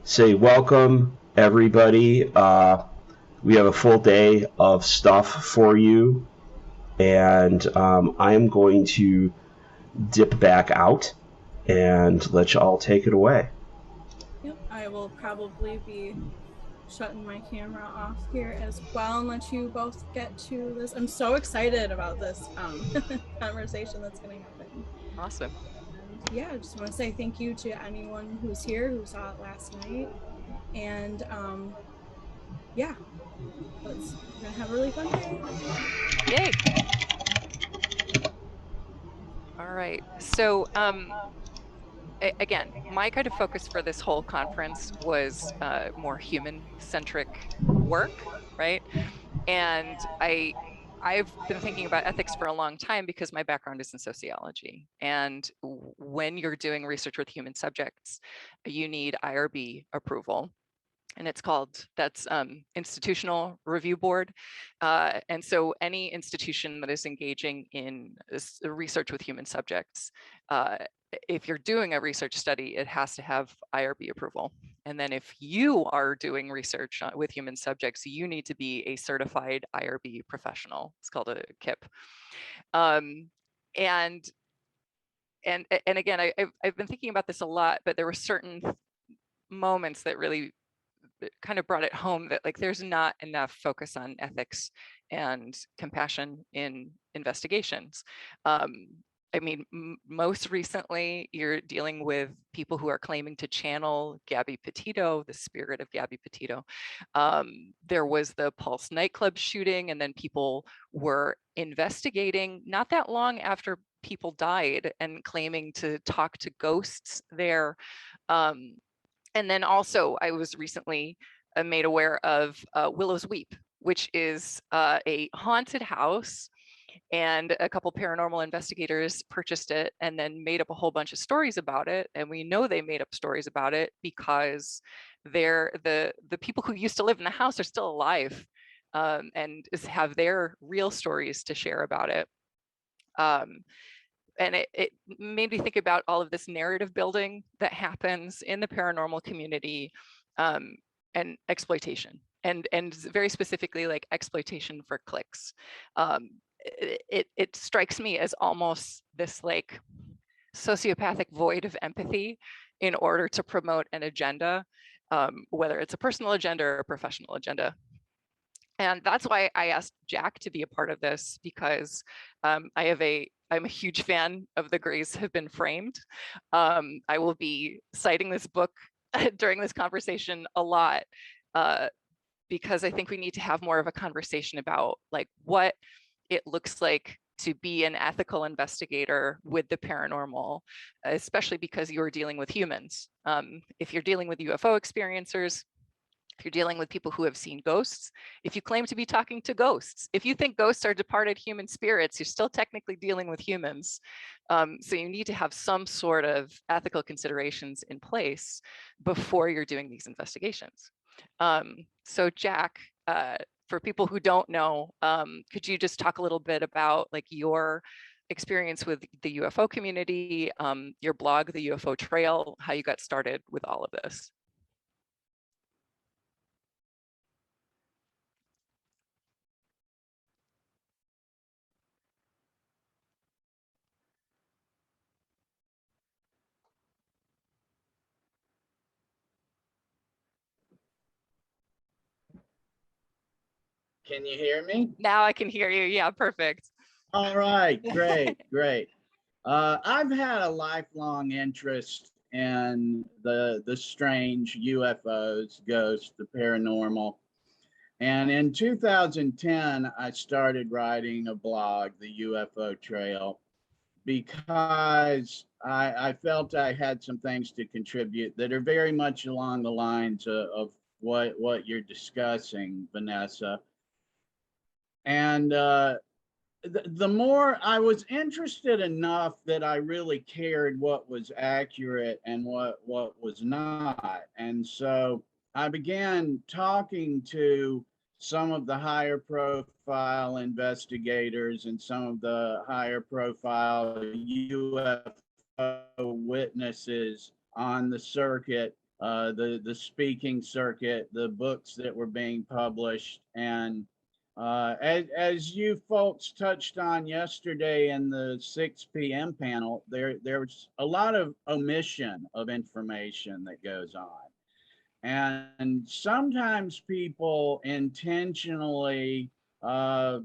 say welcome, everybody. We have a full day of stuff for you, and I am going to dip back out and let you all take it away. Yep, I will probably be shutting my camera off here as well and let you both get to this. I'm so excited about this conversation that's going to happen. Awesome. And yeah, I just want to say thank you to anyone who's here who saw it last night. And yeah, we're gonna have a really fun day. Yay. All right. So again, my kind of focus for this whole conference was more human-centric work, right? And I've been thinking about ethics for a long time because my background is in sociology. And when you're doing research with human subjects, you need IRB approval. And it's called, that's Institutional Review Board. And so any institution that is engaging in research with human subjects, if you're doing a research study, it has to have IRB approval. And then if you are doing research with human subjects, you need to be a certified IRB professional. It's called a KIP. And again, I've been thinking about this a lot, but there were certain moments that really kind of brought it home that like there's not enough focus on ethics and compassion in investigations. I mean, most recently, you're dealing with people who are claiming to channel Gabby Petito, the spirit of Gabby Petito. There was the Pulse nightclub shooting, and then people were investigating not that long after people died and claiming to talk to ghosts there. And then also, I was recently made aware of Willow's Weep, which is a haunted house, and a couple paranormal investigators purchased it and then made up a whole bunch of stories about it. And we know they made up stories about it because the people who used to live in the house are still alive and have their real stories to share about it. And it made me think about all of this narrative building that happens in the paranormal community and exploitation, and very specifically like exploitation for clicks. It strikes me as almost this like sociopathic void of empathy in order to promote an agenda, whether it's a personal agenda or a professional agenda. And that's why I asked Jack to be a part of this, because I'm a huge fan of The Greys Have Been Framed. I will be citing this book during this conversation a lot because I think we need to have more of a conversation about like what it looks like to be an ethical investigator with the paranormal, especially because you are dealing with humans. If you're dealing with UFO experiencers, if you're dealing with people who have seen ghosts, if you claim to be talking to ghosts, if you think ghosts are departed human spirits, you're still technically dealing with humans. So you need to have some sort of ethical considerations in place before you're doing these investigations. So Jack, for people who don't know, could you just talk a little bit about like your experience with the UFO community, your blog, the UFO Trail, how you got started with all of this? Can you hear me? Now I can hear you. Yeah, perfect. All right, great, great. I've had a lifelong interest in the strange UFOs, ghosts, the paranormal. And in 2010, I started writing a blog, the UFO Trail, because I felt I had some things to contribute that are very much along the lines of what you're discussing, Vanessa. And the more I was interested enough that I really cared what was accurate and what was not. And so I began talking to some of the higher profile investigators and some of the higher profile UFO witnesses on the circuit the speaking circuit, the books that were being published. And as you folks touched on yesterday in the 6 p.m. panel, there's a lot of omission of information that goes on. And sometimes people intentionally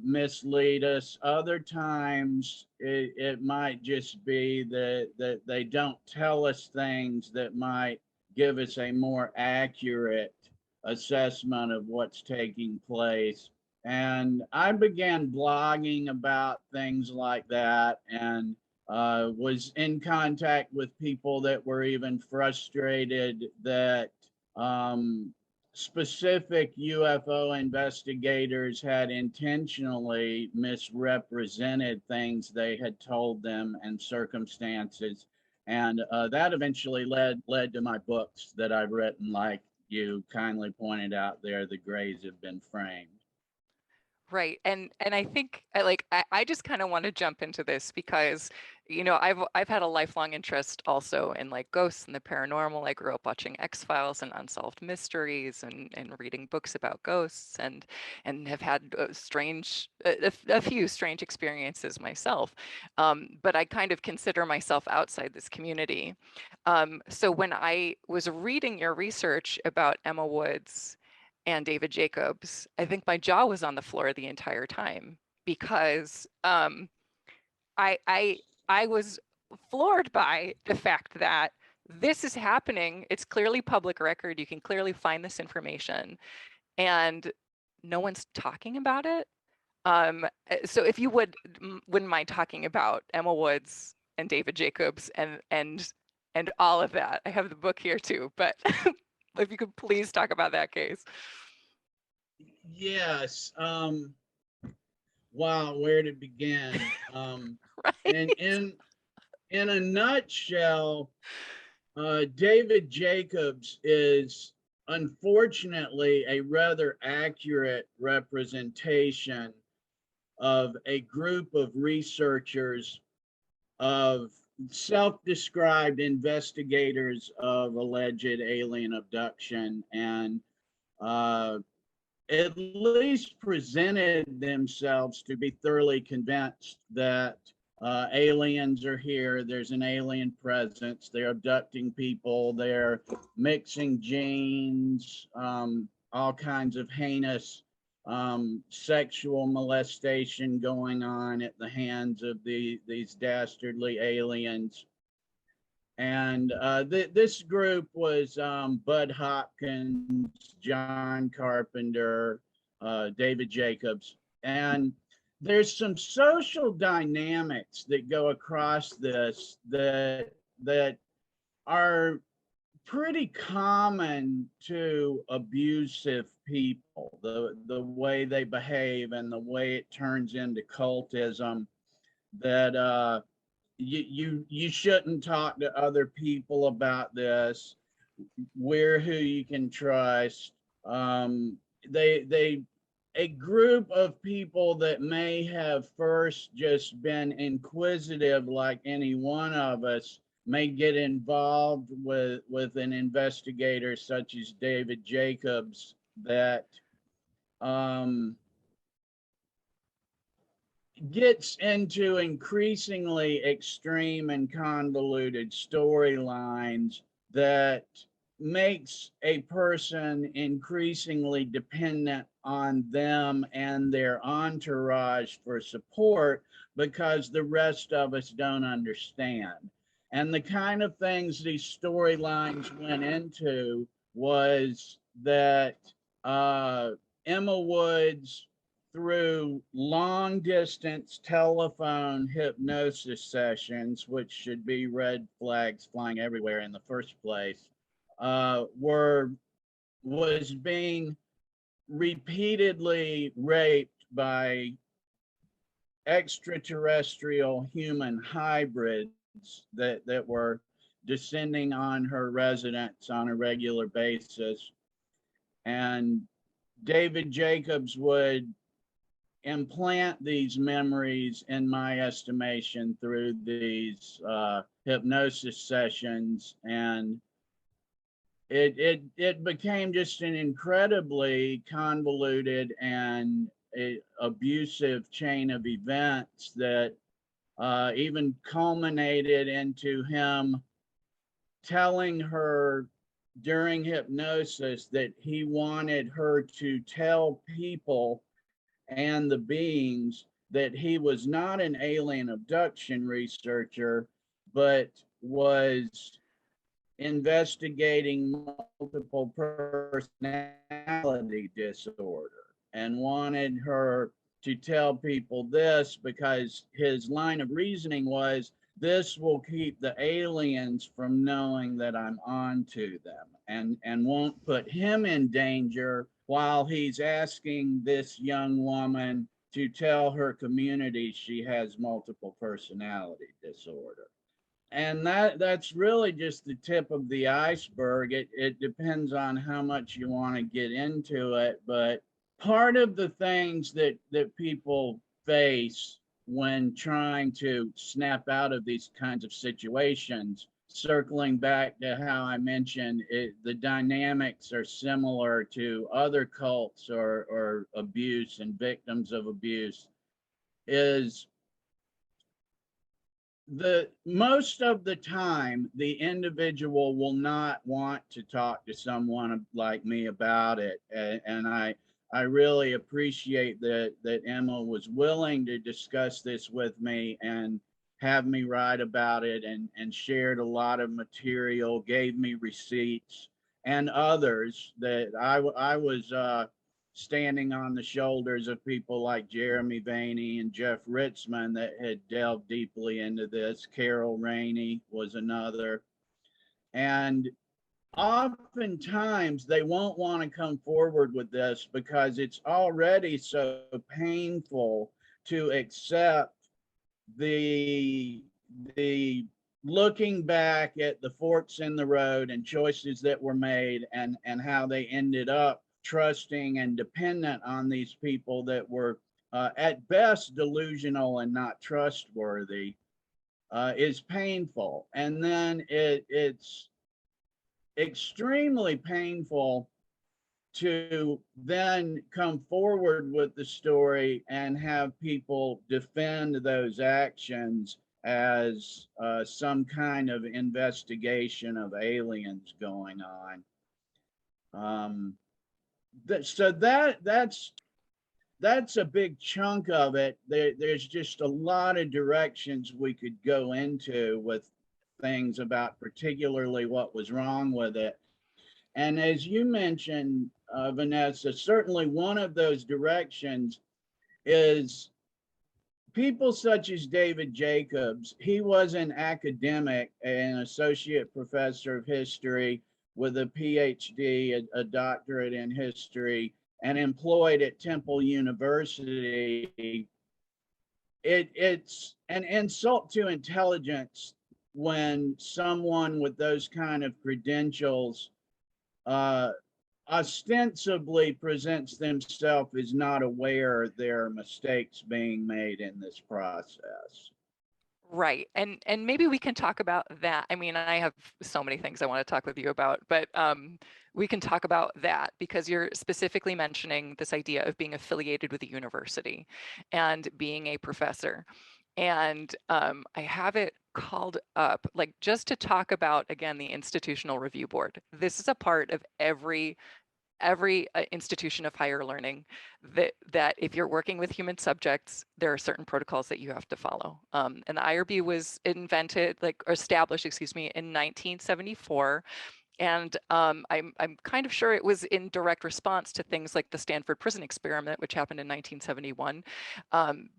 mislead us. Other times it might just be that they don't tell us things that might give us a more accurate assessment of what's taking place. And I began blogging about things like that, and was in contact with people that were even frustrated that specific UFO investigators had intentionally misrepresented things they had told them and circumstances. And that eventually led to my books that I've written, like you kindly pointed out there, The Grays Have Been Framed. Right. And I think I just kind of want to jump into this because, you know, I've had a lifelong interest also in like ghosts and the paranormal. I grew up watching X-Files and Unsolved Mysteries and reading books about ghosts and have had a few strange experiences myself. But I kind of consider myself outside this community. So when I was reading your research about Emma Woods and David Jacobs, I think my jaw was on the floor the entire time because I was floored by the fact that this is happening. It's clearly public record. You can clearly find this information, and no one's talking about it. So if you wouldn't mind talking about Emma Woods and David Jacobs and all of that. I have the book here too, but if you could please talk about that case. Yes. Wow, where to begin? Right. And in a nutshell, David Jacobs is unfortunately a rather accurate representation of a group of researchers, of self-described investigators of alleged alien abduction, and at least presented themselves to be thoroughly convinced that aliens are here. There's an alien presence. They're abducting people. They're mixing genes, all kinds of heinous sexual molestation going on at the hands of these dastardly aliens. And this group was Bud Hopkins, John Carpenter, David Jacobs. And there's some social dynamics that go across this that are pretty common to abusive people, the way they behave and the way it turns into cultism, that you shouldn't talk to other people about this. We're who you can trust. A group of people that may have first just been inquisitive, like any one of us, may get involved with an investigator such as David Jacobs that gets into increasingly extreme and convoluted storylines that makes a person increasingly dependent on them and their entourage for support because the rest of us don't understand. And the kind of things these storylines went into was that Emma Woods, through long distance telephone hypnosis sessions, which should be red flags flying everywhere in the first place, was being repeatedly raped by extraterrestrial human hybrids that were descending on her residence on a regular basis. And David Jacobs would implant these memories, in my estimation, through these hypnosis sessions, and it became just an incredibly convoluted and abusive chain of events that even culminated into him telling her during hypnosis that he wanted her to tell people and the beings that he was not an alien abduction researcher, but was investigating multiple personality disorder, and wanted her to tell people this because his line of reasoning was, this will keep the aliens from knowing that I'm on to them, and won't put him in danger while he's asking this young woman to tell her community she has multiple personality disorder. And that's really just the tip of the iceberg. It depends on how much you want to get into it, but part of the things that people face when trying to snap out of these kinds of situations, circling back to how I mentioned it, the dynamics are similar to other cults or abuse and victims of abuse, is most of the time the individual will not want to talk to someone like me about it, and I really appreciate that Emma was willing to discuss this with me and have me write about it, and shared a lot of material, gave me receipts, and others that I was standing on the shoulders of people like Jeremy Vaney and Jeff Ritzman that had delved deeply into this. Carol Rainey was another. And oftentimes they won't want to come forward with this because it's already so painful to accept the looking back at the forks in the road and choices that were made, and how they ended up trusting and dependent on these people that were at best delusional and not trustworthy, is painful. And then it's extremely painful to then come forward with the story and have people defend those actions as some kind of investigation of aliens going on. So that's a big chunk of it. There's just a lot of directions we could go into with things about particularly what was wrong with it. And as you mentioned, Vanessa, certainly one of those directions is people such as David Jacobs. He was an academic, an associate professor of history with a PhD, a doctorate in history, and employed at Temple University. It's an insult to intelligence when someone with those kind of credentials ostensibly presents themselves as not aware there are mistakes being made in this process. Right. And maybe we can talk about that. I mean, I have so many things I want to talk with you about, but we can talk about that because you're specifically mentioning this idea of being affiliated with a university and being a professor. And I have it called up, like, just to talk about, again, the Institutional Review Board. This is a part of every institution of higher learning, that if you're working with human subjects, there are certain protocols that you have to follow. And the IRB was established, excuse me, in 1974. And I'm kind of sure it was in direct response to things like the Stanford prison experiment, which happened in 1971,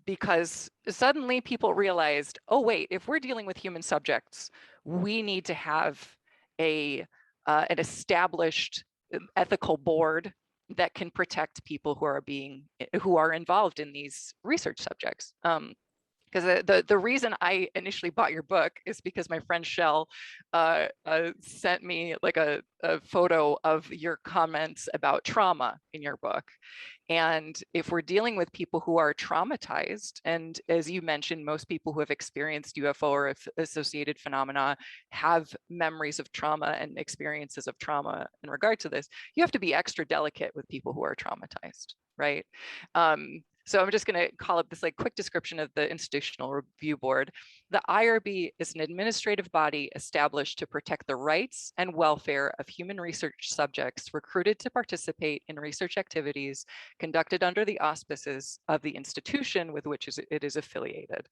because suddenly people realized, oh, wait, if we're dealing with human subjects, we need to have an established ethical board that can protect people who are involved in these research subjects. because the reason I initially bought your book is because my friend Shell sent me like a photo of your comments about trauma in your book. And if we're dealing with people who are traumatized, and as you mentioned, most people who have experienced UFO or associated phenomena have memories of trauma and experiences of trauma in regard to this, you have to be extra delicate with people who are traumatized, right? So I'm just going to call up this like quick description of the Institutional Review Board. The IRB is an administrative body established to protect the rights and welfare of human research subjects recruited to participate in research activities conducted under the auspices of the institution with which it is affiliated.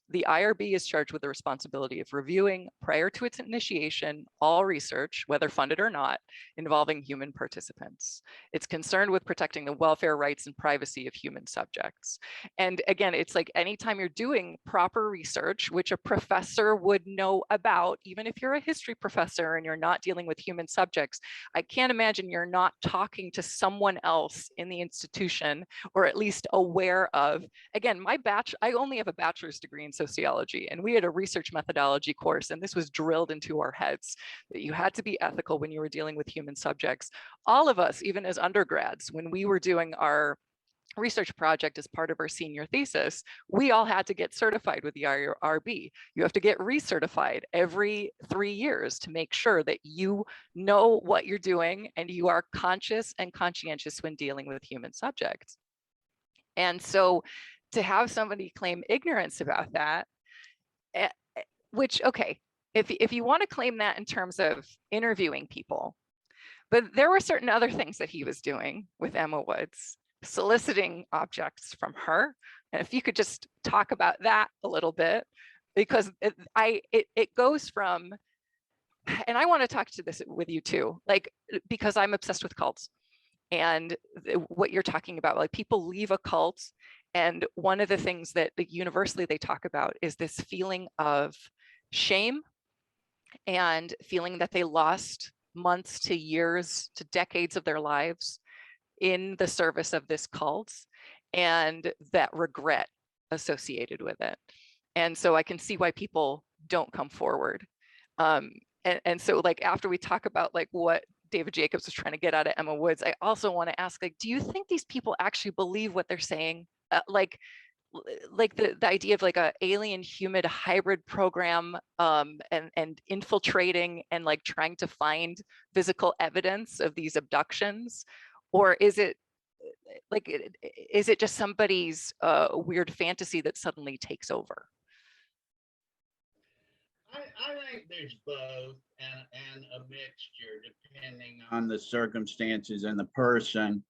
The IRB is charged with the responsibility of reviewing, prior to its initiation, all research, whether funded or not, involving human participants. It's concerned with protecting the welfare, rights, and privacy of human subjects. And again, it's like anytime you're doing proper research, which a professor would know about, even if you're a history professor and you're not dealing with human subjects, I can't imagine you're not talking to someone else in the institution, or at least aware of. Again, I only have a bachelor's degree in sociology, and we had a research methodology course, and this was drilled into our heads that you had to be ethical when you were dealing with human subjects. All of us, even as undergrads, when we were doing our research project as part of our senior thesis, we all had to get certified with the IRB. You have to get recertified every 3 years to make sure that you know what you're doing and you are conscious and conscientious when dealing with human subjects. And so to have somebody claim ignorance about that, which, okay, if you want to claim that in terms of interviewing people, but there were certain other things that he was doing with Emma Woods, soliciting objects from her. And if you could just talk about that a little bit, because it goes from, and I want to talk to this with you too, like, because I'm obsessed with cults. And what you're talking about, like people leave a cult, and one of the things that universally they talk about is this feeling of shame and feeling that they lost months to years to decades of their lives in the service of this cult, and that regret associated with it. And so I can see why people don't come forward. And so like after we talk about like what David Jacobs was trying to get out of Emma Woods, I also want to ask, like, do you think these people actually believe what they're saying? Like the idea of like a alien human hybrid program, and infiltrating and like trying to find physical evidence of these abductions? Or is it like, is it just somebody's weird fantasy that suddenly takes over? I think there's both and a mixture depending on the circumstances and the person.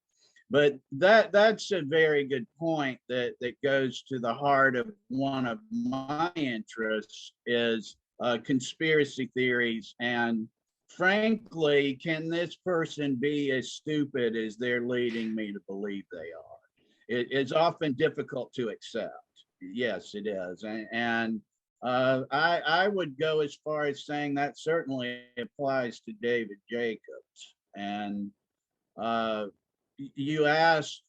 But that's a very good point that goes to the heart of one of my interests is conspiracy theories. And frankly, can this person be as stupid as they're leading me to believe they are? It's often difficult to accept. Yes, it is. And I would go as far as saying that certainly applies to David Jacobs. And you asked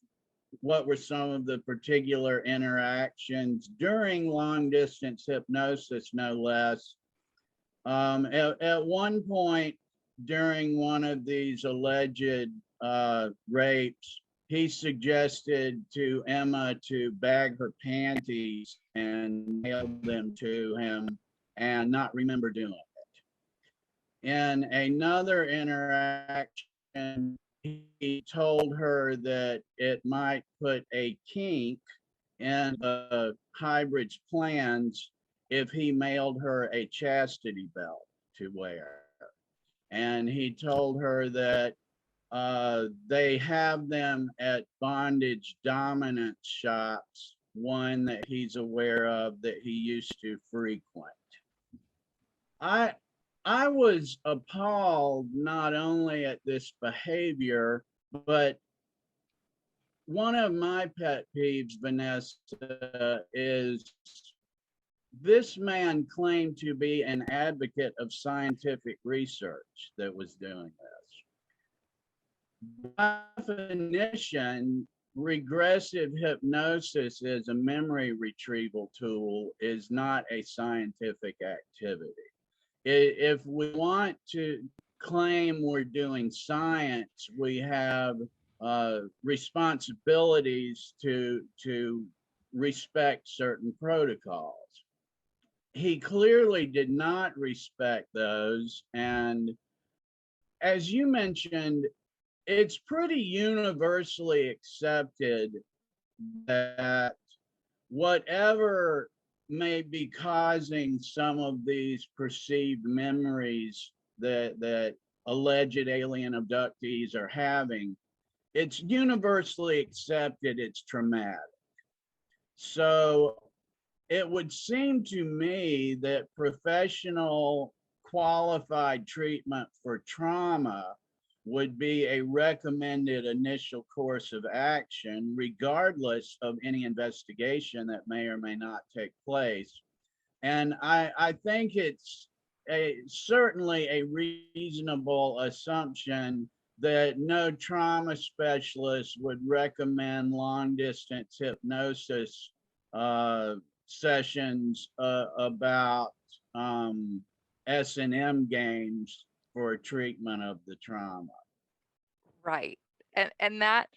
what were some of the particular interactions during long distance hypnosis, no less. At one point during one of these alleged rapes, he suggested to Emma to bag her panties and mail them to him and not remember doing it. In another interaction, he told her that it might put a kink in the hybrid's plans if he mailed her a chastity belt to wear. And he told her that they have them at bondage dominance shops, one that he's aware of that he used to frequent. I was appalled not only at this behavior, but one of my pet peeves, Vanessa, is this man claimed to be an advocate of scientific research that was doing this. By definition, regressive hypnosis as a memory retrieval tool is not a scientific activity. If we want to claim we're doing science, we have responsibilities to respect certain protocols. He clearly did not respect those, and as you mentioned, it's pretty universally accepted that whatever may be causing some of these perceived memories that alleged alien abductees are having, it's universally accepted it's traumatic. So it would seem to me that professional qualified treatment for trauma would be a recommended initial course of action, regardless of any investigation that may or may not take place. And I think it's certainly a reasonable assumption that no trauma specialist would recommend long-distance hypnosis sessions about S&M games for treatment of the trauma. Right. And that,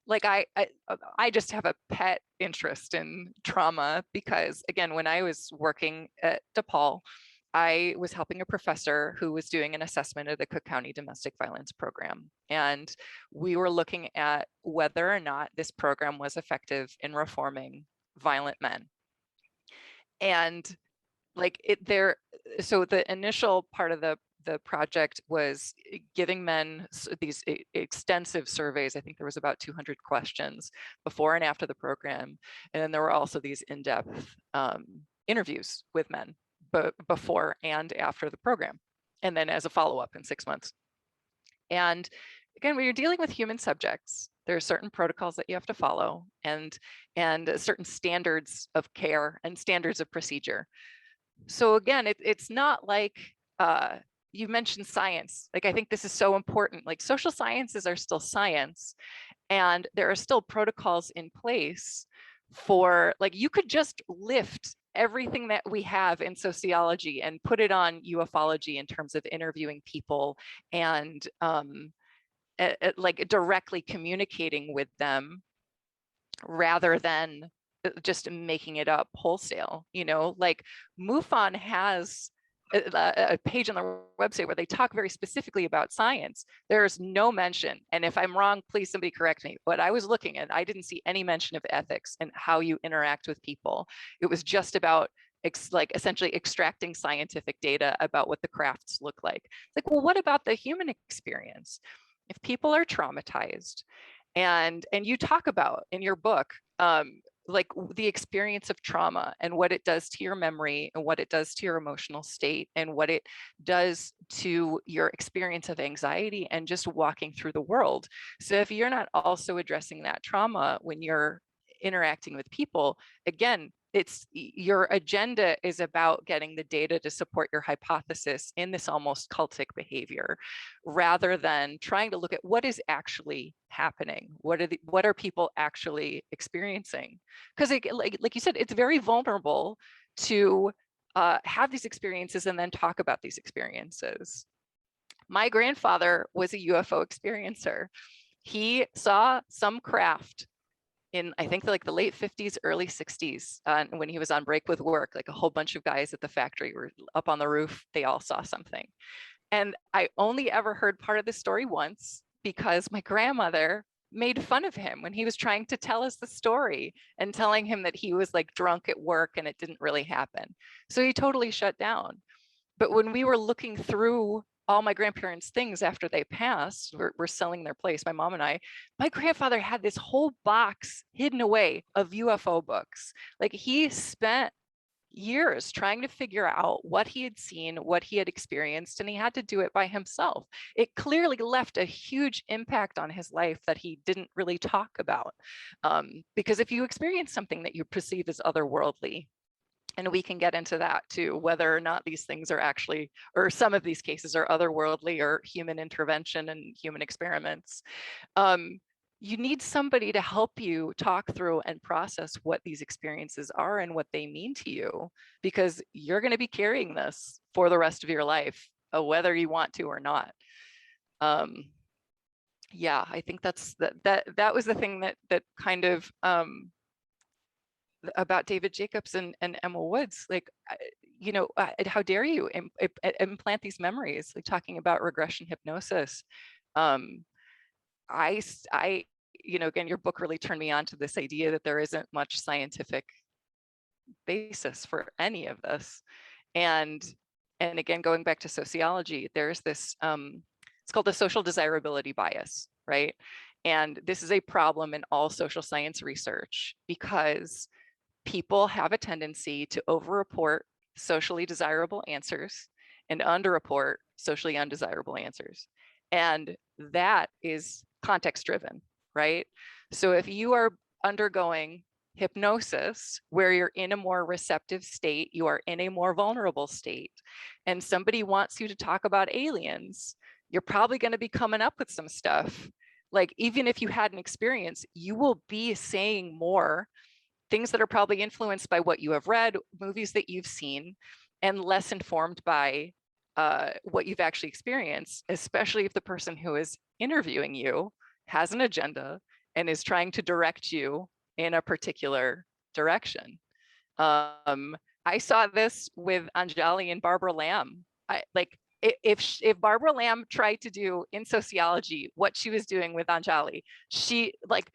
like, I just have a pet interest in trauma because, again, when I was working at DePaul, I was helping a professor who was doing an assessment of the Cook County Domestic Violence Program. And we were looking at whether or not this program was effective in reforming violent men. And like so the initial part of the project was giving men these extensive surveys. I think there was about 200 questions before and after the program. And then there were also these in-depth interviews with men before and after the program, and then as a follow-up in 6 months. And again, when you're dealing with human subjects, there are certain protocols that you have to follow and certain standards of care and standards of procedure. So again, it's not like you mentioned science. Like, I think this is so important. Like, social sciences are still science, and there are still protocols in place for, like, you could just lift everything that we have in sociology and put it on UFOlogy in terms of interviewing people and like directly communicating with them rather than just making it up wholesale. You know, like MUFON has a page on their website where they talk very specifically about science. There's no mention, and if I'm wrong, please somebody correct me, but I was looking and I didn't see any mention of ethics and how you interact with people. It was just about like essentially extracting scientific data about what the crafts look like. Like, well, what about the human experience? If people are traumatized, and you talk about in your book, like the experience of trauma and what it does to your memory and what it does to your emotional state and what it does to your experience of anxiety and just walking through the world. So if you're not also addressing that trauma when you're interacting with people, again, it's your agenda is about getting the data to support your hypothesis in this almost cultic behavior, rather than trying to look at what is actually happening. What are people actually experiencing? Because like you said, it's very vulnerable to have these experiences and then talk about these experiences. My grandfather was a UFO experiencer. He saw some craft in, I think, like the late 50s, early 60s, when he was on break with work. Like a whole bunch of guys at the factory were up on the roof. They all saw something. And I only ever heard part of the story once because my grandmother made fun of him when he was trying to tell us the story and telling him that he was like drunk at work and it didn't really happen. So he totally shut down. But when we were looking through all my grandparents' things after they passed, we're selling their place, my mom and I, my grandfather had this whole box hidden away of UFO books. Like, he spent years trying to figure out what he had seen, what he had experienced, and he had to do it by himself. It clearly left a huge impact on his life that he didn't really talk about. Because if you experience something that you perceive as otherworldly, and we can get into that too, whether or not these things are actually, or some of these cases are otherworldly or human intervention and human experiments. you need somebody to help you talk through and process what these experiences are and what they mean to you, because you're going to be carrying this for the rest of your life, whether you want to or not. Yeah, I think that was the thing that kind of about David Jacobs and Emma Woods, like, you know, how dare you implant these memories, like talking about regression hypnosis. I, you know, again, your book really turned me on to this idea that there isn't much scientific basis for any of this. And again, going back to sociology, there's this, it's called the social desirability bias, right? And this is a problem in all social science research because people have a tendency to overreport socially desirable answers and underreport socially undesirable answers. And that is context driven, right? So if you are undergoing hypnosis where you're in a more receptive state, you are in a more vulnerable state, and somebody wants you to talk about aliens, you're probably going to be coming up with some stuff. Like, even if you had an experience, you will be saying more things that are probably influenced by what you have read, movies that you've seen, and less informed by what you've actually experienced, especially if the person who is interviewing you has an agenda and is trying to direct you in a particular direction. I saw this with Anjali and Barbara Lamb. If Barbara Lamb tried to do in sociology what she was doing with Anjali, she, like,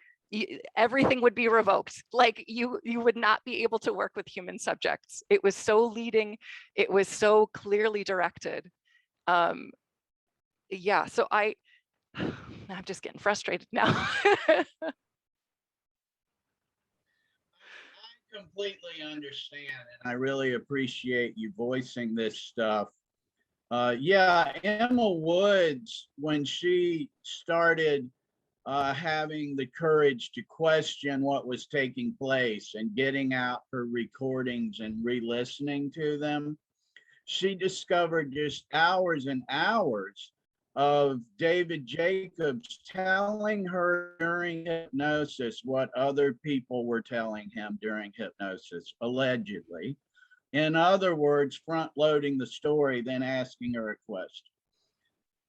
everything would be revoked. Like, you would not be able to work with human subjects. It was so leading, it was so clearly directed. Yeah, so I'm just getting frustrated now. I completely understand, and I really appreciate you voicing this stuff. Yeah, Emma Woods, when she started having the courage to question what was taking place and getting out her recordings and re-listening to them, she discovered just hours and hours of David Jacobs telling her during hypnosis what other people were telling him during hypnosis, allegedly. In other words, front loading the story, then asking her a question.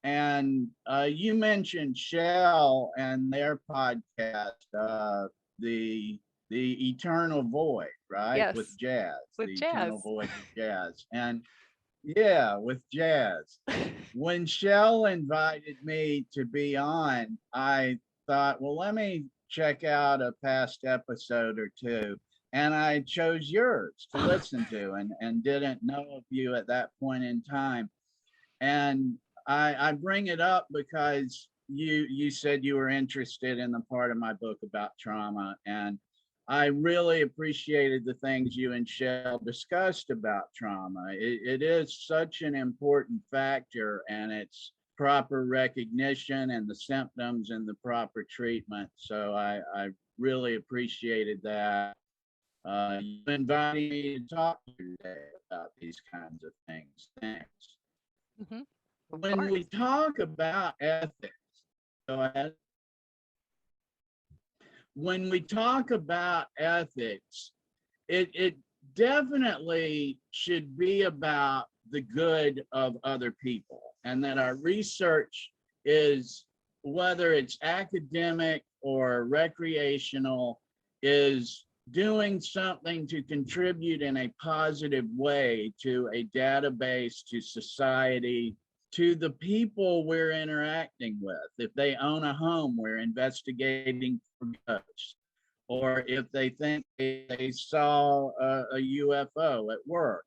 And you mentioned Shell and their podcast, the Eternal Void, right? Yes, with Jazz, with the Jazz. Eternal Void with Jazz, and yeah, with Jazz. When Shell invited me to be on, I thought, well, let me check out a past episode or two, and I chose yours to listen to, and didn't know of you at that point in time. And I bring it up because you said you were interested in the part of my book about trauma, and I really appreciated the things you and Shell discussed about trauma. It is such an important factor, and its proper recognition and the symptoms and the proper treatment. So I really appreciated that. You invited me to talk to you today about these kinds of things. Thanks. Mm-hmm. When we talk about ethics, go ahead. When we talk about ethics, it definitely should be about the good of other people, and that our research is, whether it's academic or recreational, is doing something to contribute in a positive way to a database, to society, to the people we're interacting with. If they own a home, we're investigating for ghosts. Or if they think they saw a UFO at work.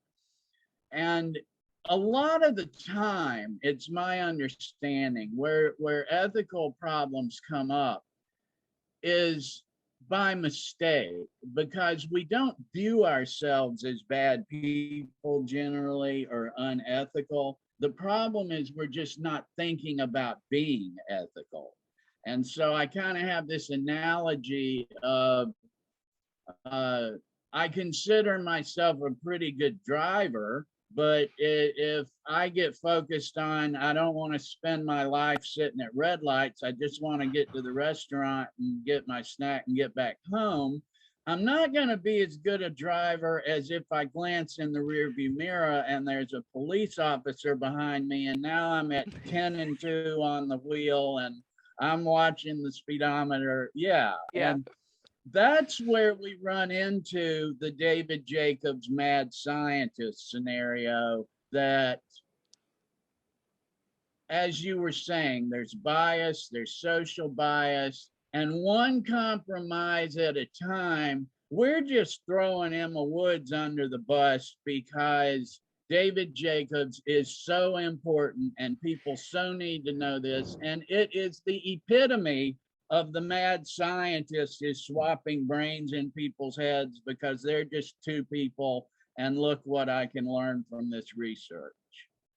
And a lot of the time, it's my understanding, where ethical problems come up is by mistake, because we don't view ourselves as bad people generally, or unethical. The problem is we're just not thinking about being ethical. And so I kind of have this analogy of, I consider myself a pretty good driver, But if I get focused on, I don't want to spend my life sitting at red lights. I just want to get to the restaurant and get my snack and get back home. I'm not going to be as good a driver as if I glance in the rearview mirror and there's a police officer behind me, and now I'm at 10 and 2 on the wheel and I'm watching the speedometer. Yeah. And that's where we run into the David Jacobs mad scientist scenario, that, as you were saying, there's bias, there's social bias, and one compromise at a time. We're just throwing Emma Woods under the bus because David Jacobs is so important and people so need to know this. And it is the epitome of the mad scientist is swapping brains in people's heads because they're just two people. And look what I can learn from this research.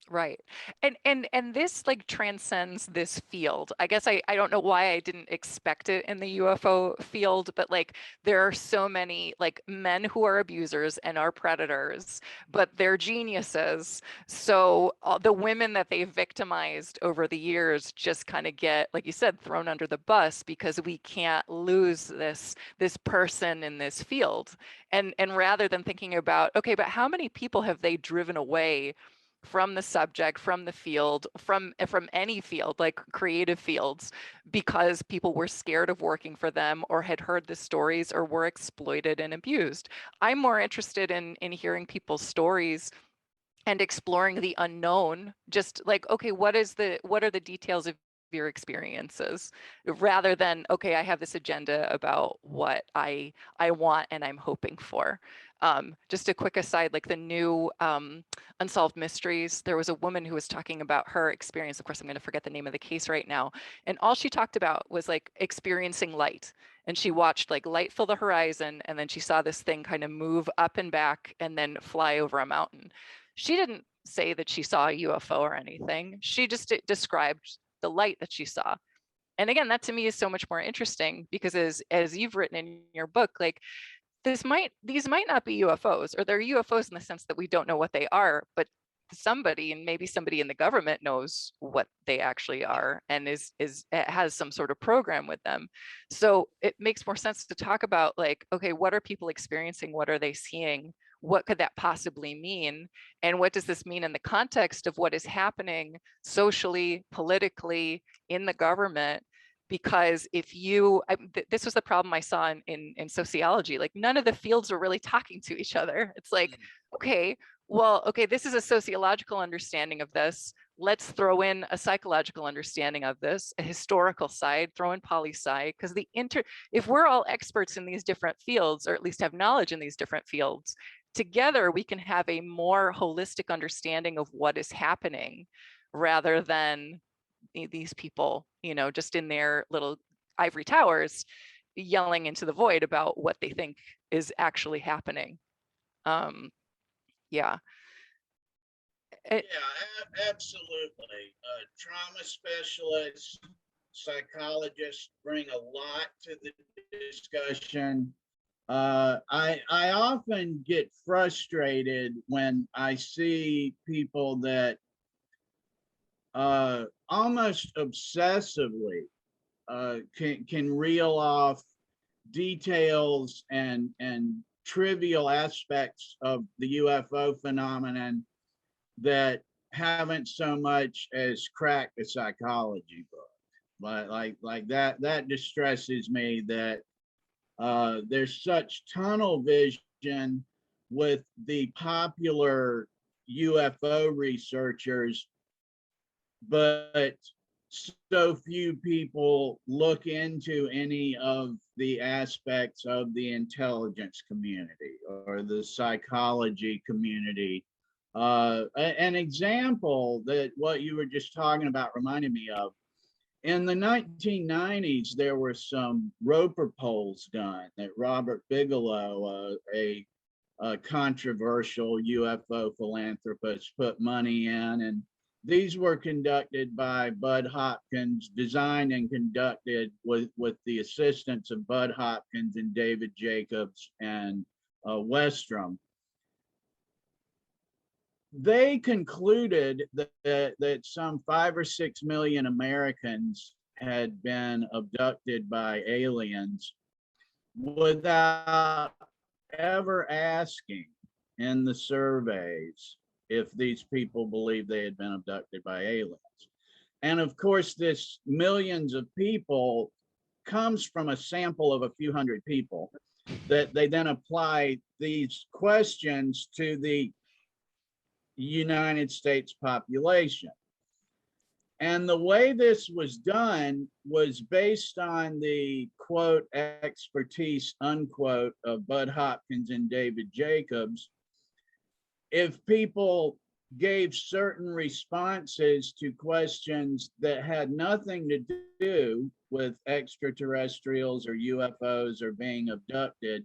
Right. And this like transcends this field. I guess I don't know why I didn't expect it in the UFO field, but like there are so many like men who are abusers and are predators, but they're geniuses. So the women that they've victimized over the years just kind of get, like you said, thrown under the bus because we can't lose this person in this field. And rather than thinking about, okay, but how many people have they driven away from the subject, from the field, from any field, like creative fields, because people were scared of working for them or had heard the stories or were exploited and abused. I'm more interested in hearing people's stories and exploring the unknown, just like, okay, what are the details of your experiences, rather than, okay, I have this agenda about what I want and I'm hoping for. Just a quick aside, like the new Unsolved Mysteries, there was a woman who was talking about her experience. Of course, I'm going to forget the name of the case right now. And all she talked about was like experiencing light. And she watched like light fill the horizon, and then she saw this thing kind of move up and back and then fly over a mountain. She didn't say that she saw a UFO or anything. She just described the light that she saw. And again, that to me is so much more interesting because as you've written in your book, like these might not be UFOs, or they're UFOs in the sense that we don't know what they are, but somebody, and maybe somebody in the government, knows what they actually are and has some sort of program with them. So it makes more sense to talk about like, okay, what are people experiencing? What are they seeing? What could that possibly mean? And what does this mean in the context of what is happening socially, politically, in the government? Because if you, this was the problem I saw in sociology, like none of the fields were really talking to each other. It's like, okay, well, okay, this is a sociological understanding of this. Let's throw in a psychological understanding of this, a historical side, throw in poli-sci, because if we're all experts in these different fields, or at least have knowledge in these different fields, together we can have a more holistic understanding of what is happening, rather than these people, just in their little ivory towers yelling into the void about what they think is actually happening. Yeah. Absolutely. Trauma specialists, psychologists bring a lot to the discussion. I often get frustrated when I see people that almost obsessively can reel off details and trivial aspects of the UFO phenomenon that haven't so much as cracked a psychology book. But like that distresses me, that there's such tunnel vision with the popular UFO researchers, but so few people look into any of the aspects of the intelligence community or the psychology community. An example that what you were just talking about reminded me of, in the 1990s, there were some Roper polls done that Robert Bigelow, a controversial UFO philanthropist, put money in, and these were conducted by Bud Hopkins, designed and conducted with the assistance of Bud Hopkins and David Jacobs and Westrom. they concluded that some 5 or 6 million Americans had been abducted by aliens without ever asking in the surveys if these people believed they had been abducted by aliens. And of course, this millions of people comes from a sample of a few hundred people that they then apply these questions to the United States population. And the way this was done was based on the quote expertise unquote of Bud Hopkins and David Jacobs. If people gave certain responses to questions that had nothing to do with extraterrestrials or UFOs or being abducted,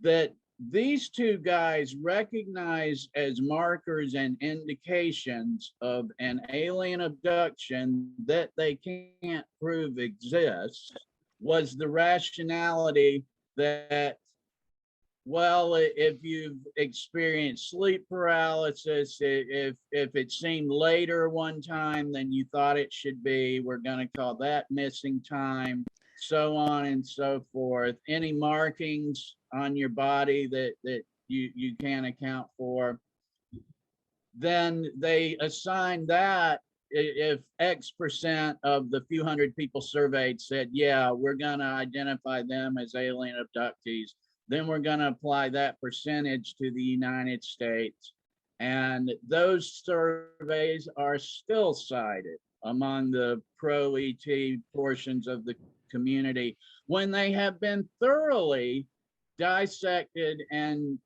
that these two guys recognize as markers and indications of an alien abduction that they can't prove exists, was the rationality that, well, if you've experienced sleep paralysis, if it seemed later one time than you thought it should be, we're going to call that missing time, so on and so forth. Any markings on your body that you can't account for, then they assign that. If X percent of the few hundred people surveyed said, yeah, we're going to identify them as alien abductees, then we're going to apply that percentage to the United States. And those surveys are still cited among the pro-ET portions of the community when they have been thoroughly dissected and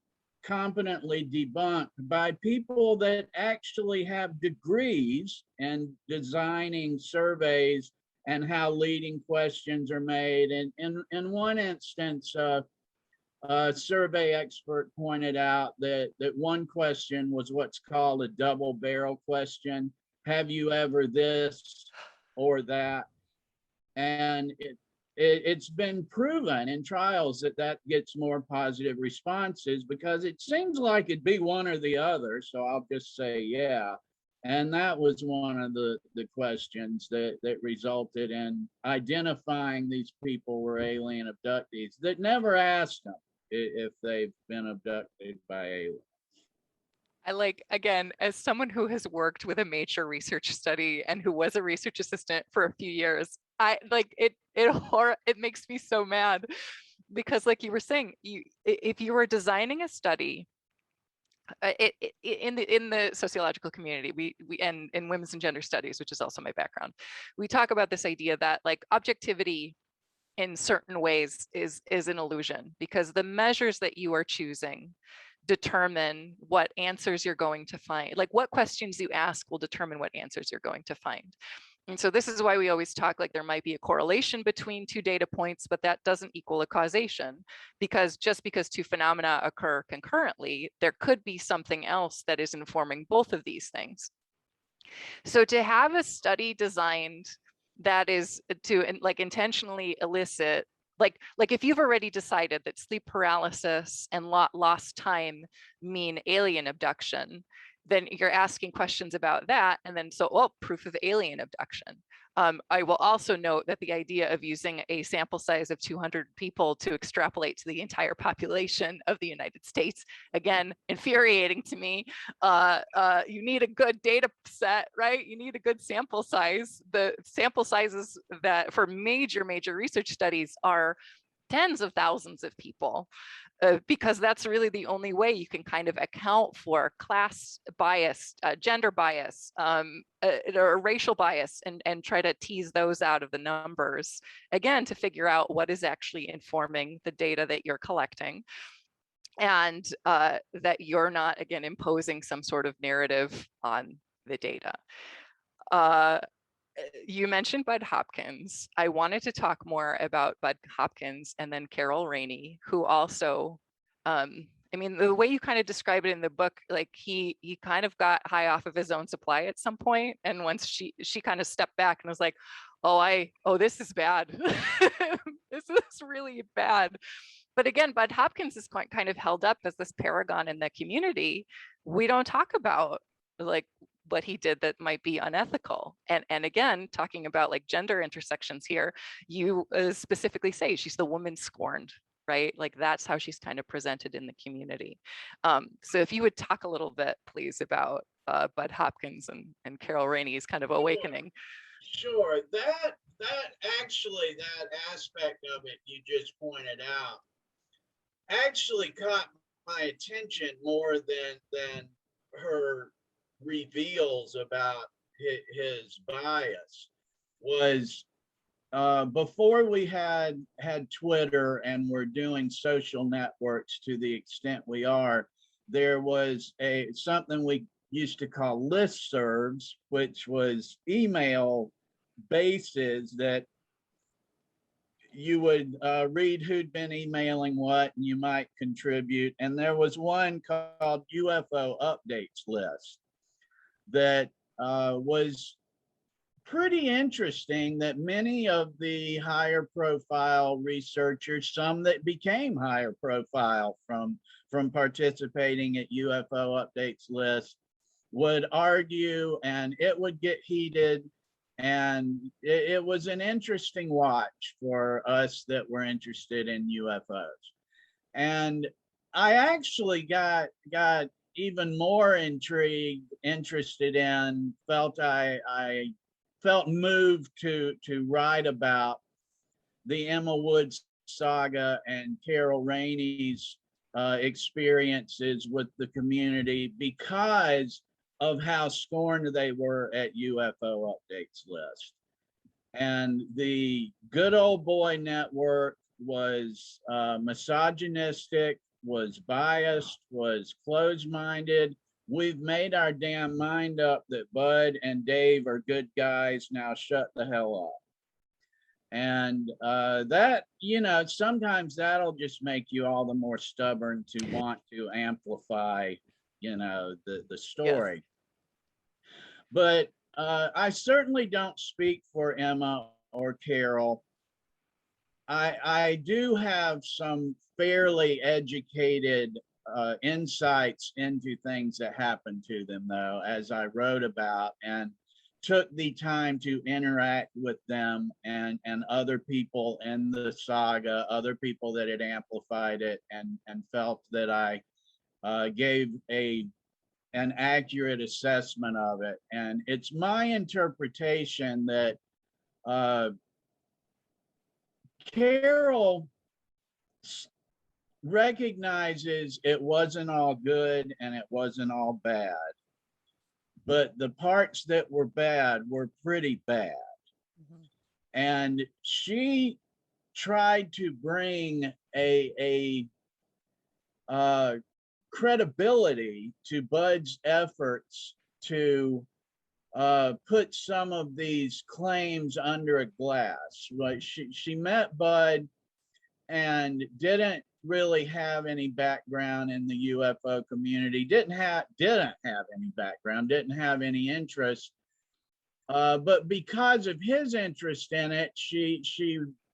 competently debunked by people that actually have degrees in designing surveys and how leading questions are made. And in one instance, a survey expert pointed out that one question was what's called a double barrel question. Have you ever this or that? And it's been proven in trials that gets more positive responses because it seems like it'd be one or the other. So I'll just say, yeah. And that was one of the questions that resulted in identifying these people were alien abductees that never asked them if they've been abducted by aliens. I like, again, as someone who has worked with a major research study and who was a research assistant for a few years, I like it makes me so mad because, like you were saying, if you were designing a study in the sociological community, we and in women's and gender studies, which is also my background, we talk about this idea that like objectivity in certain ways is an illusion because the measures that you are choosing determine what answers you're going to find. Like what questions you ask will determine what answers you're going to find. And so this is why we always talk like there might be a correlation between two data points, but that doesn't equal a causation, because just because two phenomena occur concurrently, there could be something else that is informing both of these things. So to have a study designed that is to like intentionally elicit, like if you've already decided that sleep paralysis and lost time mean alien abduction, then you're asking questions about that. And then proof of alien abduction. I will also note that the idea of using a sample size of 200 people to extrapolate to the entire population of the United States, again, infuriating to me. You need a good data set, right? You need a good sample size. The sample sizes that for major research studies are tens of thousands of people. Because that's really the only way you can kind of account for class bias, gender bias, or racial bias, and try to tease those out of the numbers, again, to figure out what is actually informing the data that you're collecting, and that you're not, again, imposing some sort of narrative on the data. You mentioned Bud Hopkins. I wanted to talk more about Bud Hopkins and then Carol Rainey, who also, I mean, the way you kind of describe it in the book, like he kind of got high off of his own supply at some point, and once she kind of stepped back and was like, oh, this is bad. This is really bad. But again, Bud Hopkins is kind of held up as this paragon in the community. We don't talk about like what he did that might be unethical. And again, talking about like gender intersections here, you specifically say she's the woman scorned, right? Like that's how she's kind of presented in the community. So if you would talk a little bit, please, about Bud Hopkins and Carol Rainey's kind of awakening. Sure. That actually, that aspect of it you just pointed out actually caught my attention more than her reveals about his bias. Was before we had Twitter and we're doing social networks to the extent we are, there was something we used to call listservs, which was email bases that you would read who'd been emailing what, and you might contribute. And there was one called UFO updates list that was pretty interesting, that many of the higher profile researchers, some that became higher profile from participating at UFO updates list, would argue, and it would get heated. And it was an interesting watch for us that were interested in UFOs. And I actually got even more interested in, I felt moved to write about the Emma Woods saga and Carol Rainey's experiences with the community, because of how scorned they were at UFO updates list. And the Good Old Boy Network was misogynistic, was biased, was closed-minded. We've made our damn mind up that Bud and Dave are good guys. Now shut the hell up. And that, you know, sometimes that'll just make you all the more stubborn to want to amplify, you know, the story. Yes. But I certainly don't speak for Emma or Carol. I do have some fairly educated insights into things that happened to them, though, as I wrote about and took the time to interact with them and other people in the saga, other people that had amplified it, and felt that I gave an accurate assessment of it. And it's my interpretation that Carol recognizes it wasn't all good and it wasn't all bad, but the parts that were bad were pretty bad. Mm-hmm. And she tried to bring a credibility to Bud's efforts to put some of these claims under a glass. Like she met Bud and didn't really have any background in the UFO community, didn't have any background, didn't have any interest. But because of his interest in it, she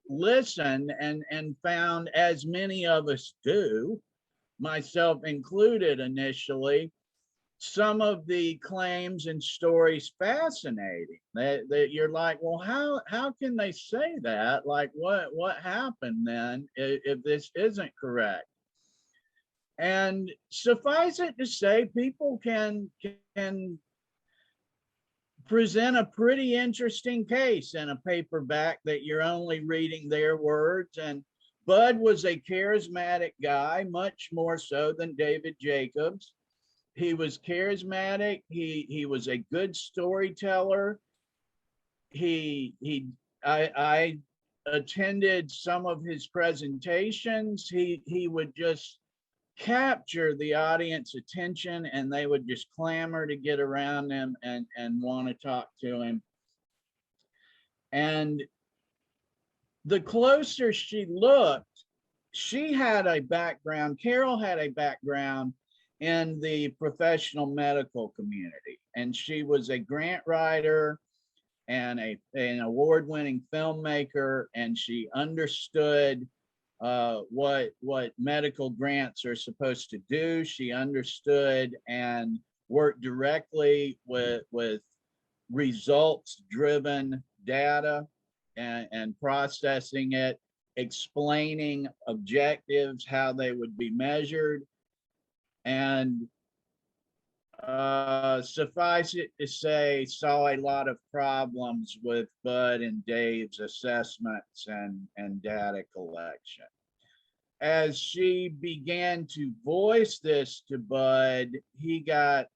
listened and found, as many of us do, myself included initially, some of the claims and stories fascinating. That you're like, well, how can they say that? Like, what happened then if this isn't correct? And suffice it to say, people can present a pretty interesting case in a paperback that you're only reading their words. And Bud was a charismatic guy, much more so than David Jacobs. He was charismatic. He was a good storyteller. I attended some of his presentations. He would just capture the audience attention, and they would just clamor to get around him and want to talk to him. And the closer she looked, she had a background, Carol had a background in the professional medical community. And she was a grant writer and an award-winning filmmaker, and she understood what medical grants are supposed to do. She understood and work directly with results-driven data and processing it, explaining objectives, how they would be measured, and suffice it to say, saw a lot of problems with Bud and Dave's assessments and data collection. As she began to voice this to Bud, he got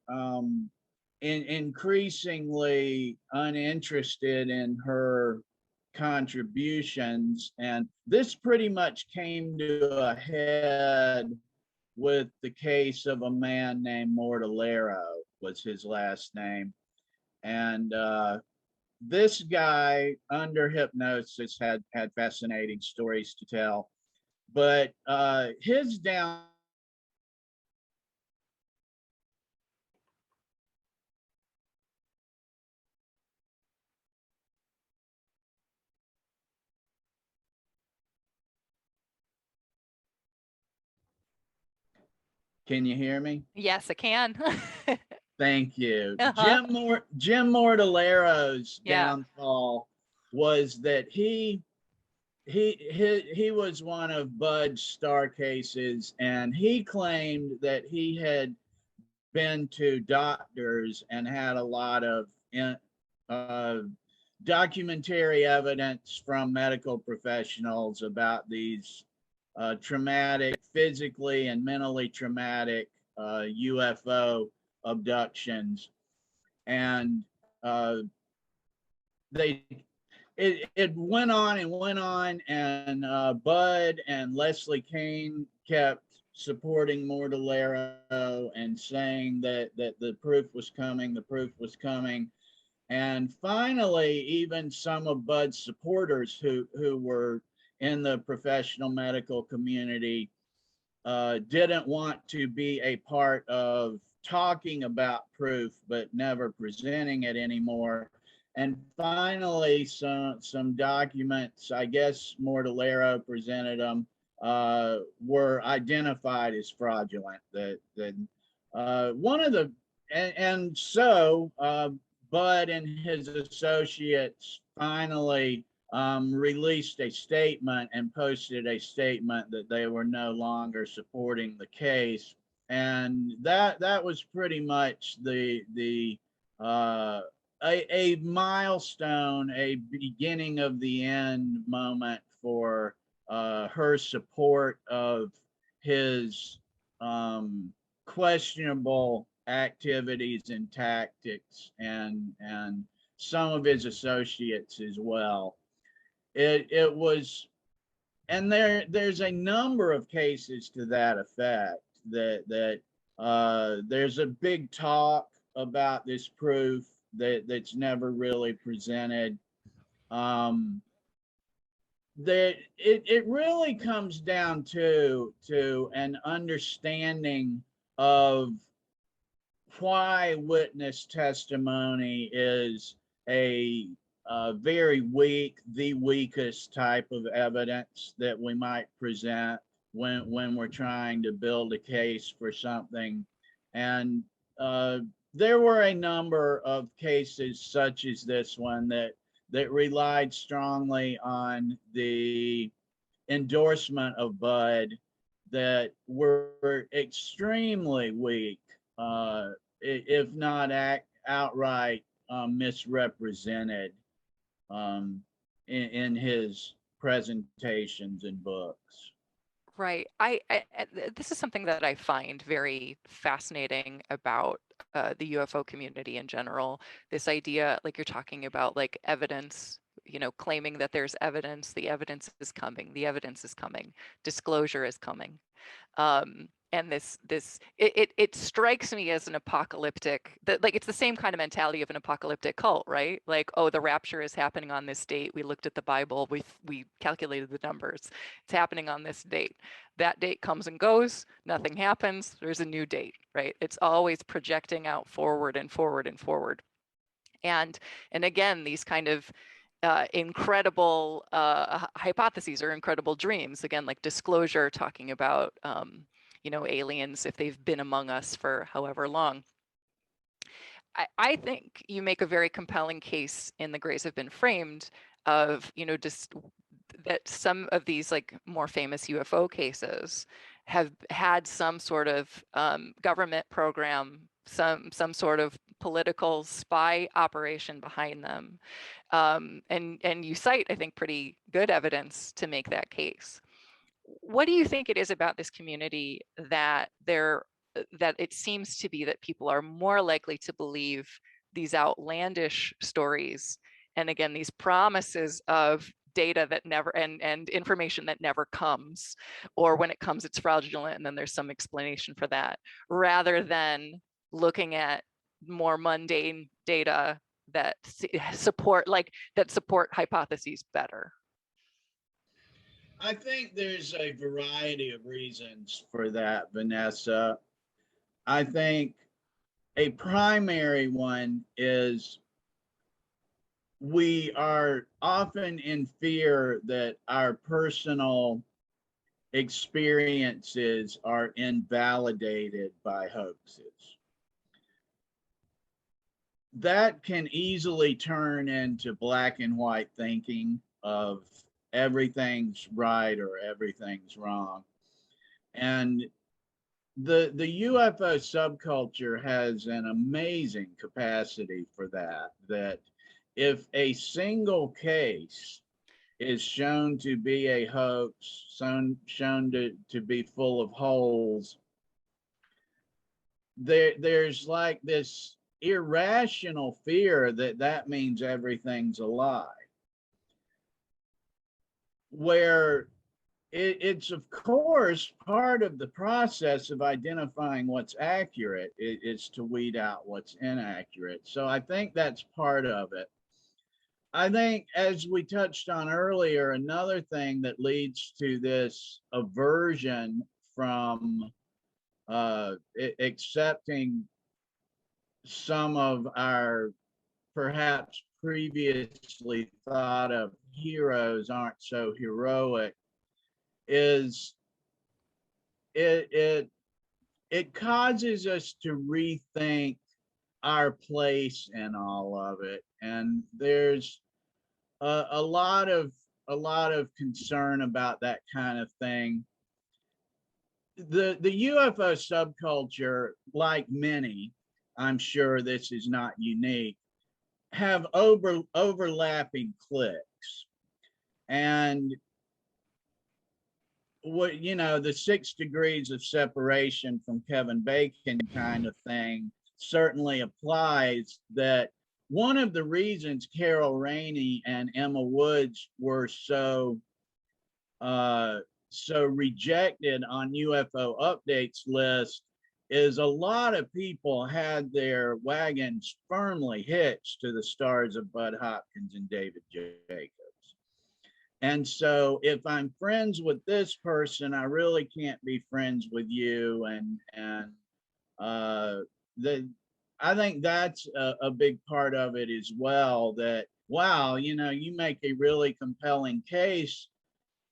increasingly uninterested in her contributions. And this pretty much came to a head with the case of a man named Mordelleros, was his last name. And this guy, under hypnosis, had fascinating stories to tell. But his down. Can you hear me? Yes, I can. Thank you. Jim Mordelleros' downfall was that he was one of Bud's star cases, and he claimed that he had been to doctors and had a lot of documentary evidence from medical professionals about these traumatic, physically and mentally traumatic UFO abductions. And it went on and went on, and Bud and Leslie Kean kept supporting Mordelleros and saying that the proof was coming, and finally, even some of Bud's supporters who were in the professional medical community didn't want to be a part of talking about proof, but never presenting it anymore. And finally, some documents, I guess Mordelleros presented them, were identified as fraudulent. One of the, and so Bud and his associates finally released a statement and posted a statement that they were no longer supporting the case. And that was pretty much a milestone, a beginning of the end moment for her support of his questionable activities and tactics, and some of his associates as well. It was, and there's a number of cases to that effect, that there's a big talk about this proof that's never really presented. That it really comes down to an understanding of why witness testimony is a very weak, the weakest type of evidence that we might present when we're trying to build a case for something. And there were a number of cases such as this one that relied strongly on the endorsement of Bud that were extremely weak, if not outright misrepresented in his presentations and books. Right. This is something that I find very fascinating about the UFO community in general. This idea, like you're talking about, like evidence, claiming that there's evidence, the evidence is coming, disclosure is coming. And it strikes me as an apocalyptic, like it's the same kind of mentality of an apocalyptic cult, right? Like, oh, the rapture is happening on this date. We looked at the Bible, we calculated the numbers. It's happening on this date. That date comes and goes, nothing happens, there's a new date, right? It's always projecting out forward and forward and forward. And again, these kind of incredible hypotheses or incredible dreams, again, like disclosure, talking about aliens, if they've been among us for however long. I think you make a very compelling case in The Grays Have Been Framed of, you know, just that some of these like more famous UFO cases have had some sort of government program, some sort of political spy operation behind them. And you cite, I think, pretty good evidence to make that case. What do you think it is about this community that that it seems to be that people are more likely to believe these outlandish stories, and again, these promises of data that never and information that never comes, or when it comes it's fraudulent and then there's some explanation for that, rather than looking at more mundane data that support hypotheses better? I think there's a variety of reasons for that, Vanessa. I think a primary one is we are often in fear that our personal experiences are invalidated by hoaxes. That can easily turn into black and white thinking of everything's right or everything's wrong. And the UFO subculture has an amazing capacity for that, that if a single case is shown to be a hoax, shown to be full of holes, there's like this irrational fear that that means everything's a lie. Where it's of course part of the process of identifying what's accurate is to weed out what's inaccurate. So I think that's part of it. I think, as we touched on earlier, another thing that leads to this aversion from accepting some of our perhaps previously thought of heroes aren't so heroic is it causes us to rethink our place in all of it. And there's a lot of concern about that kind of thing. The UFO subculture, like many, I'm sure this is not unique, have overlapping cliques. And what, you know, the 6 degrees of separation from Kevin Bacon kind of thing certainly applies. That one of the reasons Carol Rainey and Emma Woods were so rejected on UFO updates list is a lot of people had their wagons firmly hitched to the stars of Bud Hopkins and David Jacobs. And so if I'm friends with this person, I really can't be friends with you. And I think that's a big part of it as well, that, wow, you know, you make a really compelling case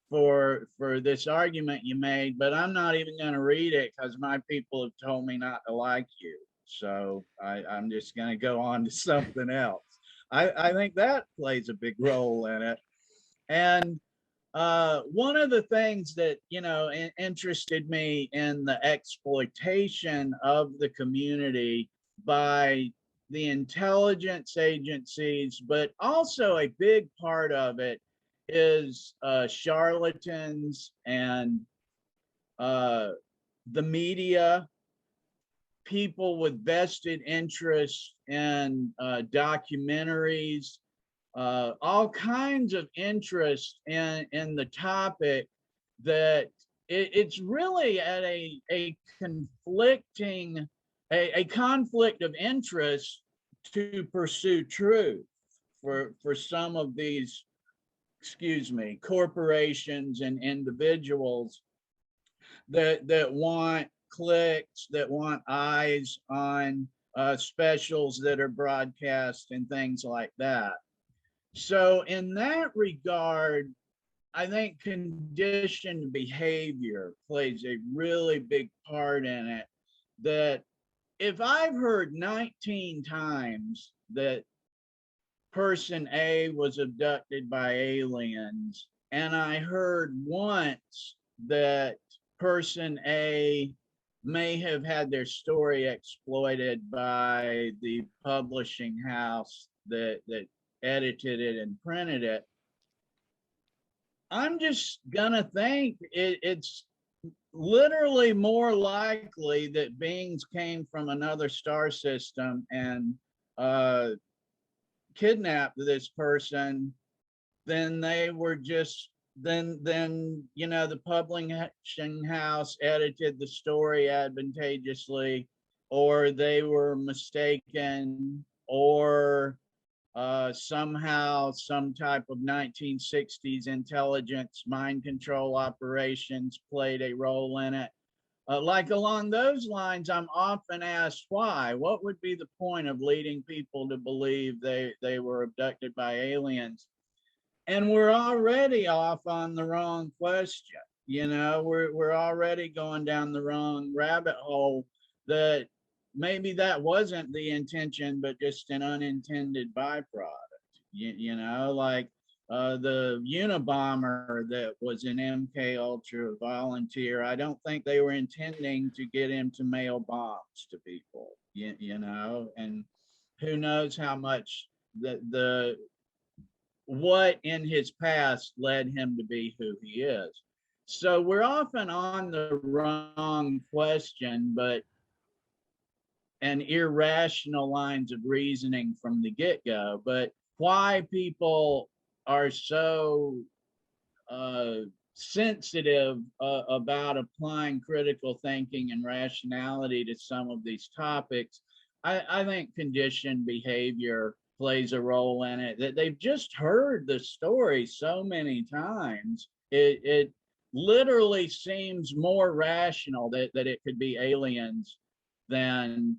for this argument you made, but I'm not even going to read it because my people have told me not to like you. So I'm just going to go on to something else. I think that plays a big role in it. And one of the things that, you know, interested me in the exploitation of the community by the intelligence agencies, but also a big part of it is charlatans and the media, people with vested interests in documentaries, all kinds of interest in the topic, that it's really at a conflicting, a conflict of interest to pursue truth for some of these, corporations and individuals that want clicks, that want eyes on specials that are broadcast and things like that. So in that regard, I think conditioned behavior plays a really big part in it, that if I've heard 19 times that person A was abducted by aliens, and I heard once that person A may have had their story exploited by the publishing house that edited it and printed it, I'm just gonna think it's literally more likely that beings came from another star system and kidnapped this person than they were just then you know, the publishing house edited the story advantageously, or they were mistaken, or somehow some type of 1960s intelligence mind control operations played a role in it. Like along those lines, I'm often asked why. What would be the point of leading people to believe they were abducted by aliens? And we're already off on the wrong question. You know, we're already going down the wrong rabbit hole, that maybe that wasn't the intention, but just an unintended byproduct. You know, like the Unabomber that was an MK Ultra volunteer. I don't think they were intending to get him to mail bombs to people. You know, and who knows how much the what in his past led him to be who he is. So we're often on the wrong question, but and irrational lines of reasoning from the get-go. But why people are so sensitive about applying critical thinking and rationality to some of these topics, I think conditioned behavior plays a role in it. That they've just heard the story so many times, it literally seems more rational that it could be aliens than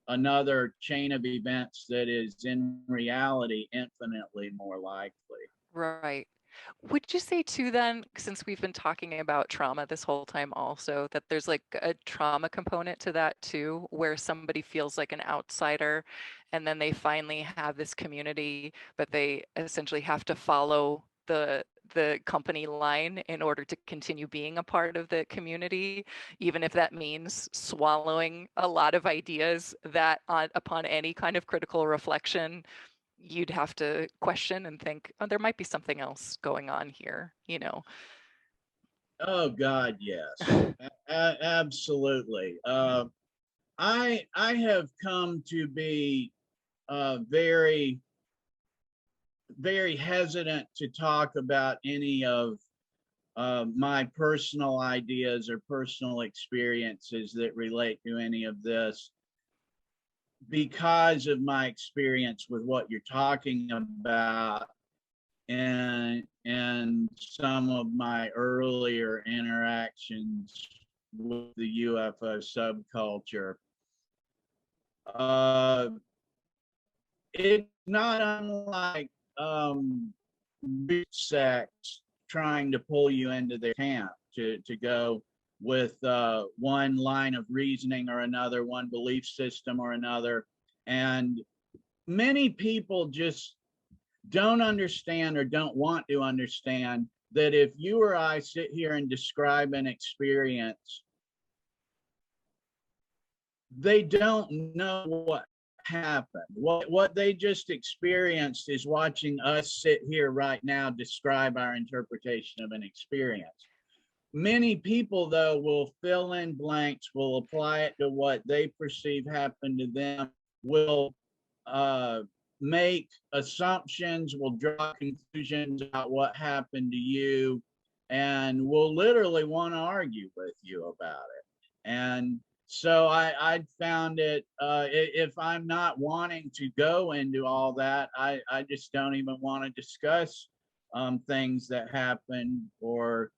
another chain of events that is in reality infinitely more likely. Right. Would you say too then, since we've been talking about trauma this whole time also, that there's like a trauma component to that too, where somebody feels like an outsider and then they finally have this community, but they essentially have to follow the company line in order to continue being a part of the community, even if that means swallowing a lot of ideas that upon any kind of critical reflection you'd have to question and think, oh, there might be something else going on here, you know? Oh God, yes, absolutely. I have come to be very, very hesitant to talk about any of my personal ideas or personal experiences that relate to any of this, because of my experience with what you're talking about, and some of my earlier interactions with the UFO subculture. It's not unlike sects trying to pull you into their camp to go with one line of reasoning or another, one belief system or another. And many people just don't understand or don't want to understand that if you or I sit here and describe an experience, they don't know what happened. What they just experienced is watching us sit here right now describe our interpretation of an experience. Many people, though, will fill in blanks, will apply it to what they perceive happened to them, will make assumptions, will draw conclusions about what happened to you, and will literally want to argue with you about it. And so I found it, if I'm not wanting to go into all that, I just don't even want to discuss things that happened, or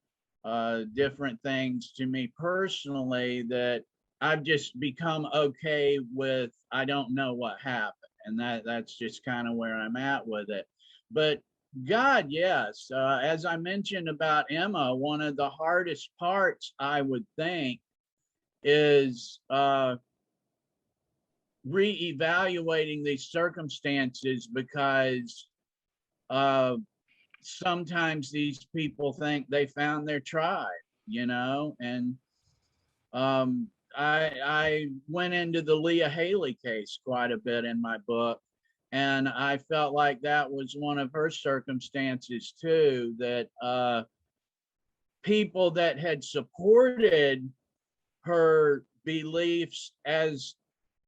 different things to me personally, that I've just become okay with. I don't know what happened, and that's just kind of where I'm at with it. But God, yes, as I mentioned about Emma, one of the hardest parts, I would think, is reevaluating these circumstances because sometimes these people think they found their tribe, you know, and I went into the Leah Haley case quite a bit in my book, and I felt like that was one of her circumstances too, that people that had supported her beliefs as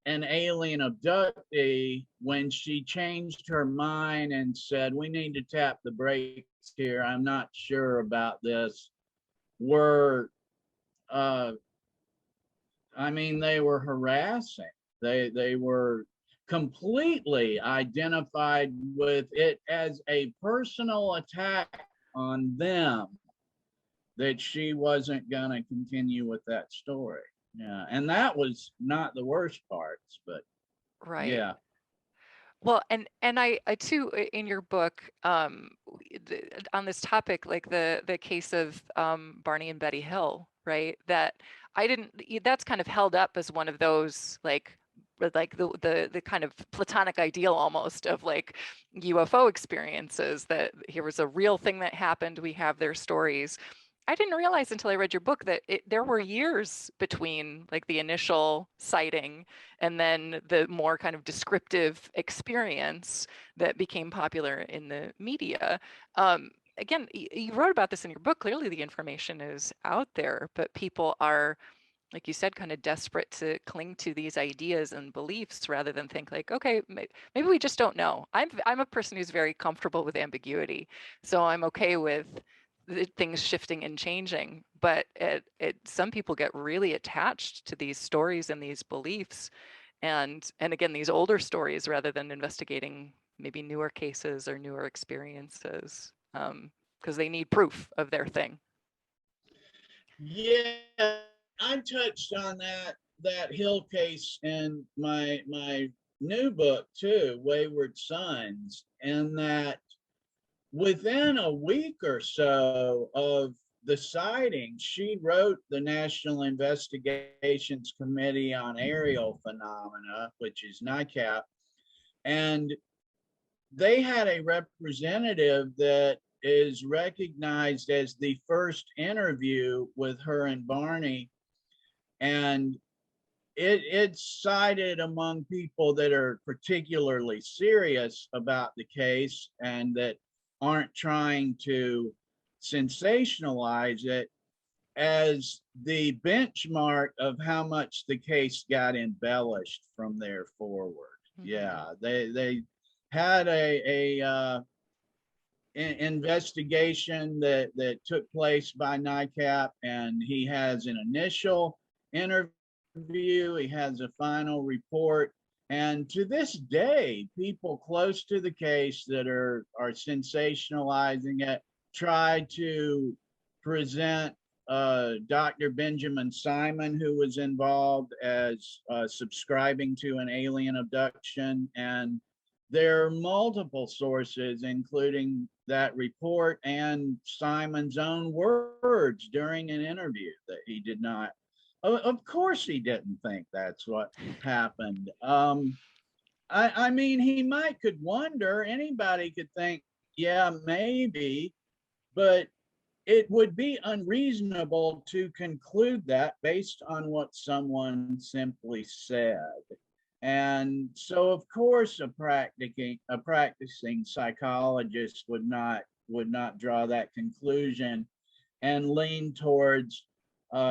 an alien abductee, when she changed her mind and said, we need to tap the brakes here, I'm not sure about this, were I mean, they were harassing. They were completely identified with it as a personal attack on them, that she wasn't going to continue with that story. Yeah, and that was not the worst parts, but Right. yeah. Well, and I too in your book on this topic, like the case of Barney and Betty Hill, right? That I didn't. That's kind of held up as one of those like the kind of platonic ideal almost of like UFO experiences, that here was a real thing that happened. We have their stories. I didn't realize until I read your book that there were years between like the initial sighting and then the more kind of descriptive experience that became popular in the media. Again, you wrote about this in your book. Clearly the information is out there, but people are, like you said, kind of desperate to cling to these ideas and beliefs rather than think like, okay, maybe we just don't know. I'm a person who's very comfortable with ambiguity, so I'm okay with things shifting and changing. But some people get really attached to these stories and these beliefs, and again, these older stories rather than investigating maybe newer cases or newer experiences, because they need proof of their thing. Yeah, I touched on that Hill case in my new book too, Wayward Sons, and that within a week or so of the sighting, she wrote the National Investigations Committee on Aerial Phenomena, which is NICAP, and they had a representative that is recognized as the first interview with her and Barney, and it's cited among people that are particularly serious about the case and that aren't trying to sensationalize it as the benchmark of how much the case got embellished from there forward. Mm-hmm. Yeah, they had a investigation that took place by NICAP, and he has an initial interview, he has a final report, and to this day, people close to the case that are sensationalizing it try to present Dr. Benjamin Simon, who was involved, as subscribing to an alien abduction. And there are multiple sources, including that report and Simon's own words during an interview, that he did not, of course he didn't think that's what happened. I mean, he could wonder, anybody could think, yeah, maybe, but it would be unreasonable to conclude that based on what someone simply said. And so, of course, a practicing psychologist would not draw that conclusion and lean towards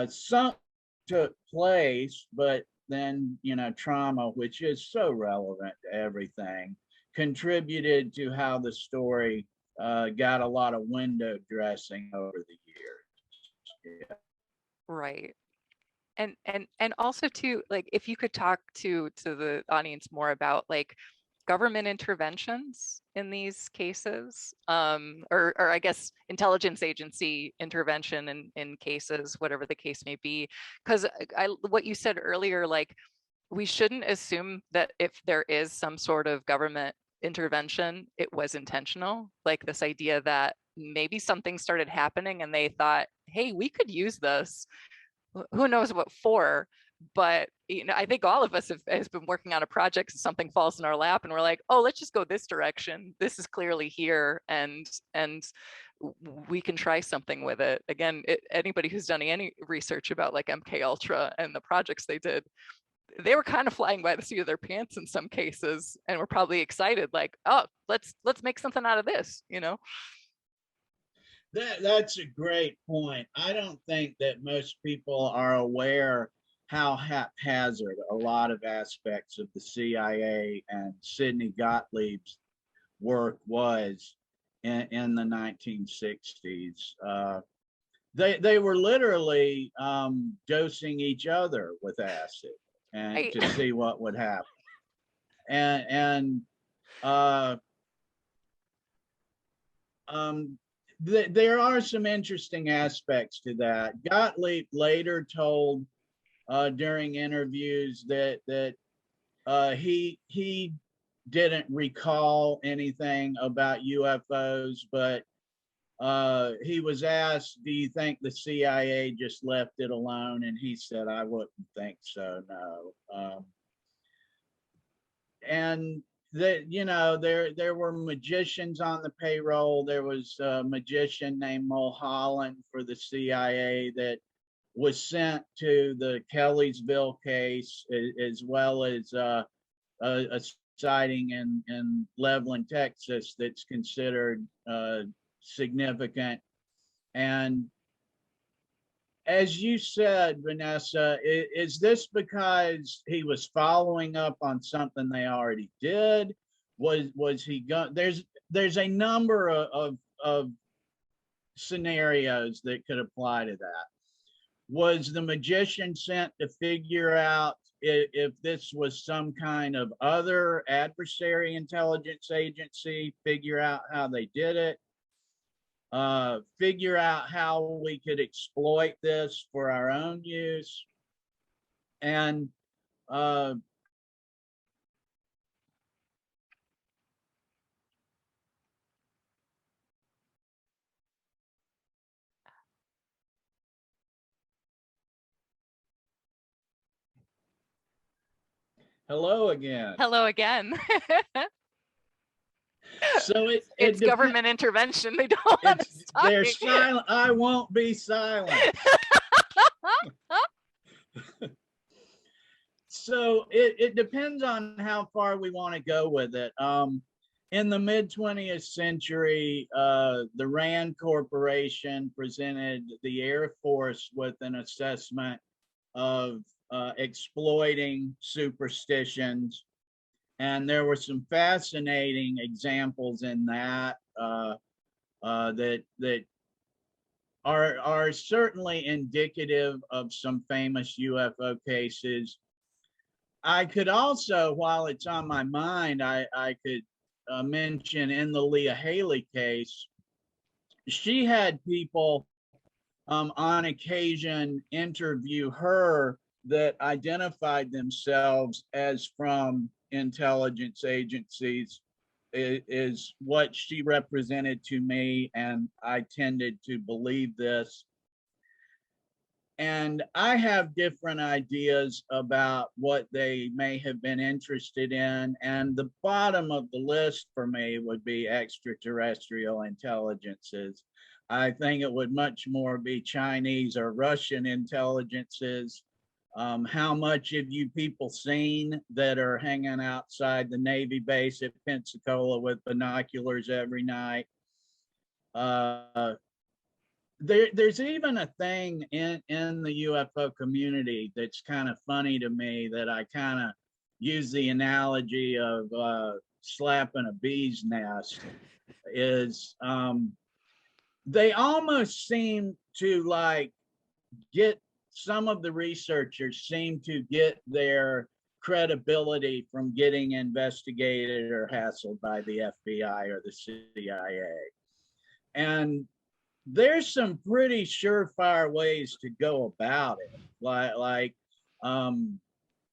something took place, but then, you know, trauma, which is so relevant to everything, contributed to how the story got a lot of window dressing over the years. Yeah. Right. And also too, like, if you could talk to the audience more about like government interventions in these cases, or I guess intelligence agency intervention in cases, whatever the case may be, because what you said earlier, like, we shouldn't assume that if there is some sort of government intervention, it was intentional. Like this idea that maybe something started happening and they thought, hey, we could use this, who knows what for, But you know, I think all of us has been working on a project, and something falls in our lap, and we're like, oh, let's just go this direction. This is clearly here, and we can try something with it. Again, anybody who's done any research about like MK Ultra and the projects they did, they were kind of flying by the seat of their pants in some cases, and we're probably excited, like, oh, let's make something out of this, you know. That's a great point. I don't think that most people are aware how haphazard a lot of aspects of the CIA and Sidney Gottlieb's work was in the 1960s. They were literally dosing each other with acid and to see what would happen. There are some interesting aspects to that. Gottlieb later told during interviews that he didn't recall anything about UFOs, but he was asked, do you think the CIA just left it alone? And he said, I wouldn't think so, no. And that, you know, there were magicians on the payroll. There was a magician named Mulholland for the CIA that was sent to the Kellysville case, as well as a sighting in Leveland, Texas, that's considered significant. And as you said, Vanessa, is this because he was following up on something they already did? Was he going? There's a number of scenarios that could apply to that. Was the magician sent to figure out if this was some kind of other adversary intelligence agency, figure out how they did it, figure out how we could exploit this for our own use? And hello again. Hello again. So it's government intervention. They don't want us talking. They're silent. I won't be silent. So it depends on how far we want to go with it. In the mid-20th century, the Rand Corporation presented the Air Force with an assessment of exploiting superstitions. And there were some fascinating examples in that that are certainly indicative of some famous UFO cases. I could also, while it's on my mind, I could mention in the Leah Haley case, she had people on occasion interview her that identified themselves as from intelligence agencies, is what she represented to me, and I tended to believe this. And I have different ideas about what they may have been interested in, and the bottom of the list for me would be extraterrestrial intelligences. I think it would much more be Chinese or Russian intelligences. How much have you people seen that are hanging outside the Navy base at Pensacola with binoculars every night? There's even a thing in the UFO community that's kind of funny to me, that I kind of use the analogy of slapping a bee's nest, is they almost seem to like get, some of the researchers seem to get their credibility from getting investigated or hassled by the FBI or the CIA. And there's some pretty surefire ways to go about it, like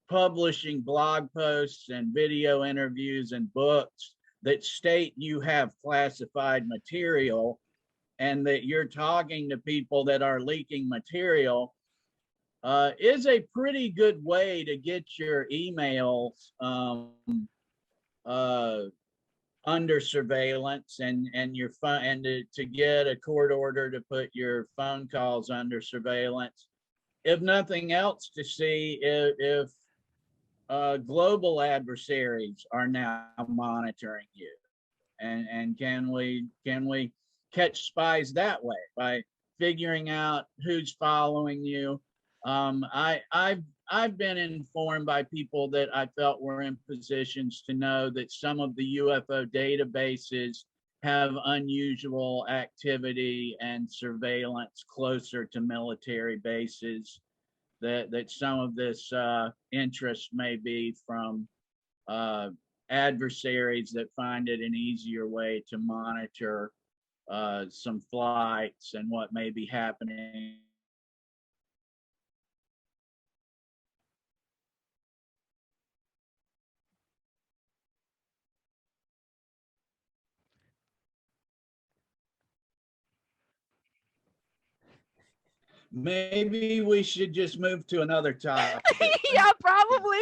publishing blog posts and video interviews and books that state you have classified material and that you're talking to people that are leaking material. is a pretty good way to get your emails under surveillance and your phone, and to get a court order to put your phone calls under surveillance. If nothing else, to see if global adversaries are now monitoring you, and can we catch spies that way by figuring out who's following you. I've been informed by people that I felt were in positions to know that some of the UFO databases have unusual activity and surveillance closer to military bases, that some of this interest may be from adversaries that find it an easier way to monitor some flights and what may be happening. Maybe we should just move to another topic. Yeah, probably.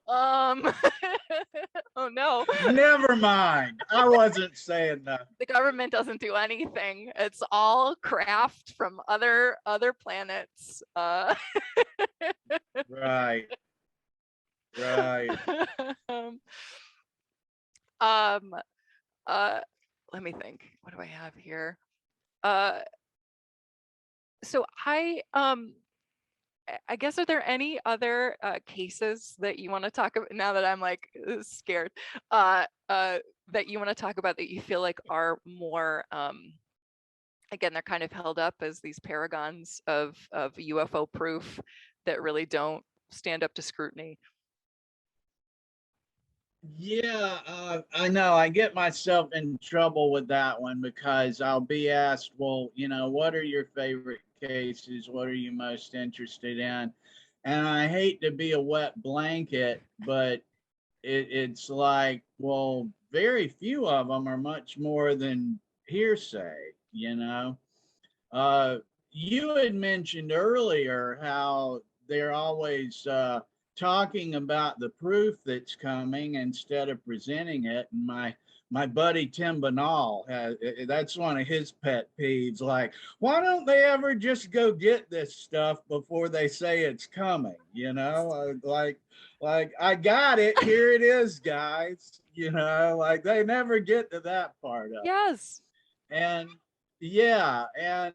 Oh no. Never mind. I wasn't saying that. The government doesn't do anything. It's all craft from other planets. Right. Right. Let me think. What do I have here? So I guess, are there any other cases that you want to talk about now that I'm like scared, that you want to talk about that you feel like are more, again, they're kind of held up as these paragons of UFO proof that really don't stand up to scrutiny? Yeah, I know. I get myself in trouble with that one because I'll be asked, well, what are your favorite cases? What are you most interested in? And I hate to be a wet blanket, but it's like, well, very few of them are much more than hearsay, You had mentioned earlier how they're always talking about the proof that's coming instead of presenting it. And my buddy Tim Banal that's one of his pet peeves. Like, why don't they ever just go get this stuff before they say it's coming? Like I got it. Here it is, guys. Like they never get to that part of it. Yes. And yeah, and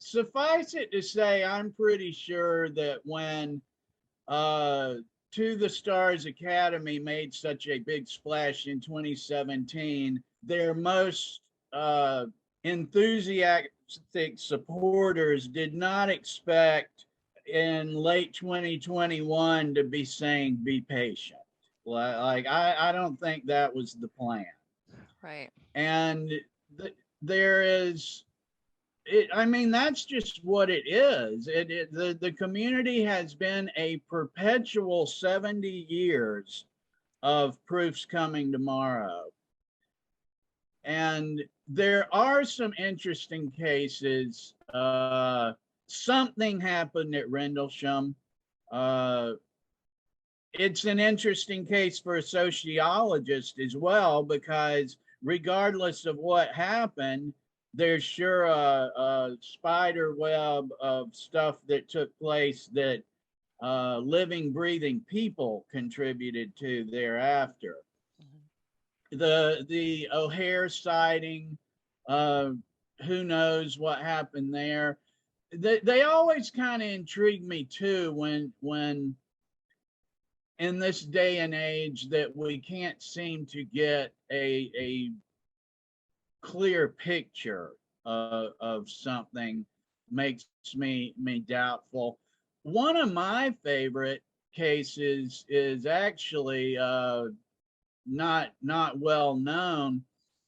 suffice it to say, I'm pretty sure that when To the Stars Academy made such a big splash in 2017, their most enthusiastic supporters did not expect in late 2021 to be saying, be patient. Like I don't think that was the plan. Right. And there is, I mean, that's just what it is. The community has been a perpetual 70 years of proofs coming tomorrow. And there are some interesting cases. Something happened at Rendlesham. It's an interesting case for a sociologist as well, because regardless of what happened, there's sure a spider web of stuff that took place that living, breathing people contributed to thereafter. Mm-hmm. The O'Hare sighting, who knows what happened there. They always kind of intrigue me too when in this day and age that we can't seem to get a clear picture of something, makes me doubtful. One of my favorite cases is actually not well known,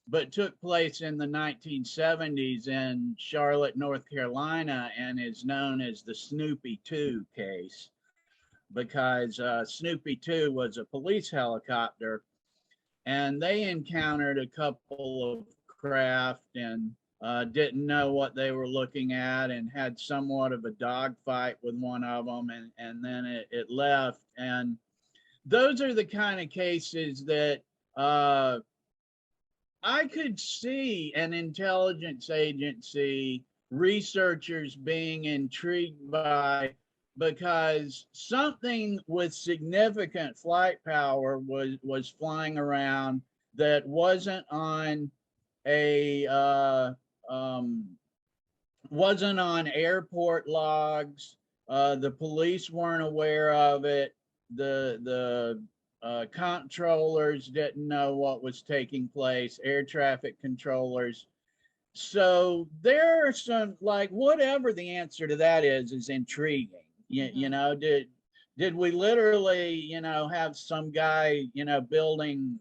but took place in the 1970s in Charlotte, North Carolina, and is known as the Snoopy 2 case, because Snoopy 2 was a police helicopter, and they encountered a couple of craft and didn't know what they were looking at and had somewhat of a dogfight with one of them, and then it left. And those are the kind of cases that I could see an intelligence agency, researchers being intrigued by, because something with significant flight power was flying around that wasn't on wasn't on airport logs. The police weren't aware of it. The controllers didn't know what was taking place, air traffic controllers. So there are some, like, whatever the answer to that is intriguing. You know, did we literally, you know, have some guy, you know, building,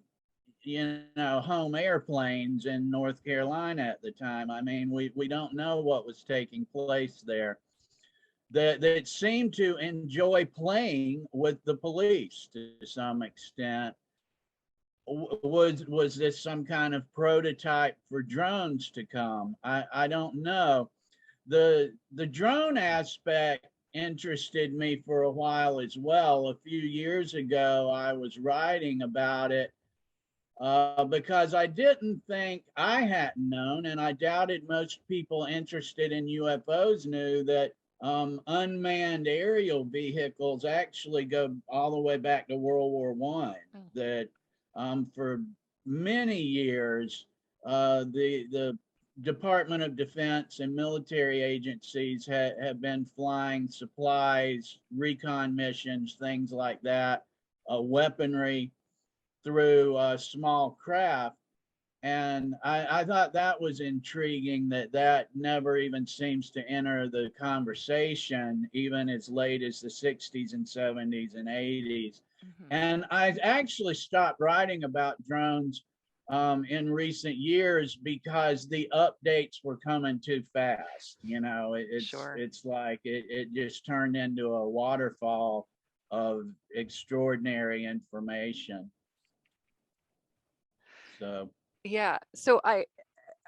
you know, home airplanes in North Carolina at the time? I mean, we don't know what was taking place there. That seemed to enjoy playing with the police to some extent. Was this some kind of prototype for drones to come? I don't know. The drone aspect interested me for a while as well. A few years ago, I was writing about it because I didn't think, I hadn't known, and I doubted most people interested in UFOs knew, that unmanned aerial vehicles actually go all the way back to World War I. That for many years, the Department of Defense and military agencies have been flying supplies, recon missions, things like that, weaponry through small craft. And I thought that was intriguing, that never even seems to enter the conversation, even as late as the 60s and 70s and 80s. And I actually stopped writing about drones in recent years because the updates were coming too fast. You know, it's like it just turned into a waterfall of extraordinary information. So yeah, so I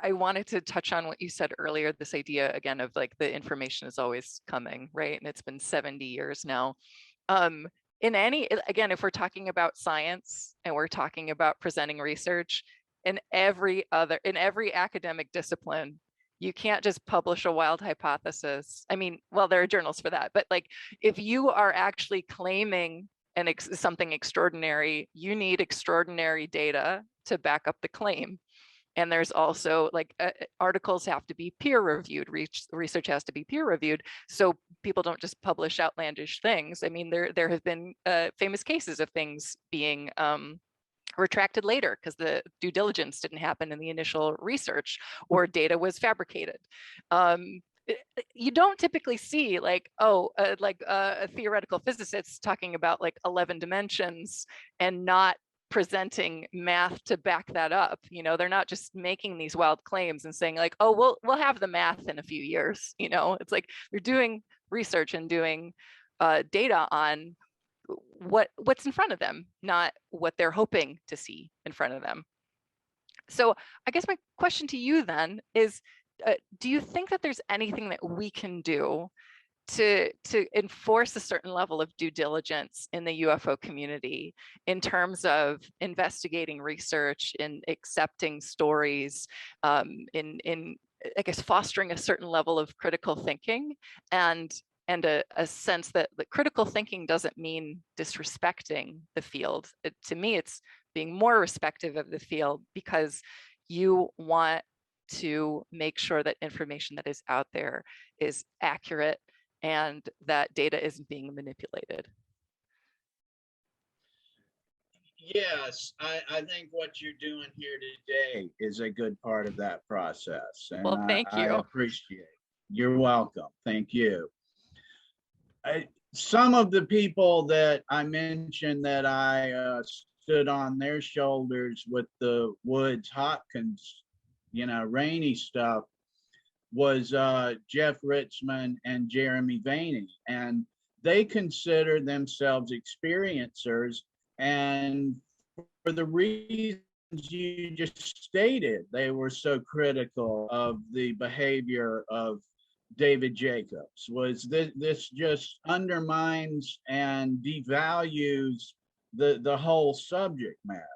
wanted to touch on what you said earlier, this idea again of like the information is always coming, right? And it's been 70 years now. In any, again, if we're talking about science and we're talking about presenting research, in every academic discipline, you can't just publish a wild hypothesis. I mean, well, there are journals for that, but like if you are actually claiming something extraordinary, you need extraordinary data to back up the claim. And there's also like articles have to be peer reviewed, research has to be peer reviewed, so people don't just publish outlandish things. I mean, there have been famous cases of things being retracted later because the due diligence didn't happen in the initial research, or data was fabricated. You don't typically see like, a theoretical physicist talking about like 11 dimensions and not presenting math to back that up. You know, they're not just making these wild claims and saying like, oh, we'll have the math in a few years. You know, it's like they're doing research and doing data on what's in front of them, not what they're hoping to see in front of them. So I guess my question to you then is, do you think that there's anything that we can do to enforce a certain level of due diligence in the UFO community in terms of investigating research, in accepting stories, in I guess fostering a certain level of critical thinking, and a sense that the critical thinking doesn't mean disrespecting the field. To me, it's being more respectful of the field because you want to make sure that information that is out there is accurate and that data isn't being manipulated. Yes, I think what you're doing here today is a good part of that process. And well, thank you. I appreciate it. You're welcome. Thank you. Some of the people that I mentioned that I stood on their shoulders with the Woods Hopkins, you know, rainy stuff, was Jeff Richmond and Jeremy Vaney, and they consider themselves experiencers, and for the reason you just stated, they were so critical of the behavior of David Jacobs. Was this just undermines and devalues the whole subject matter.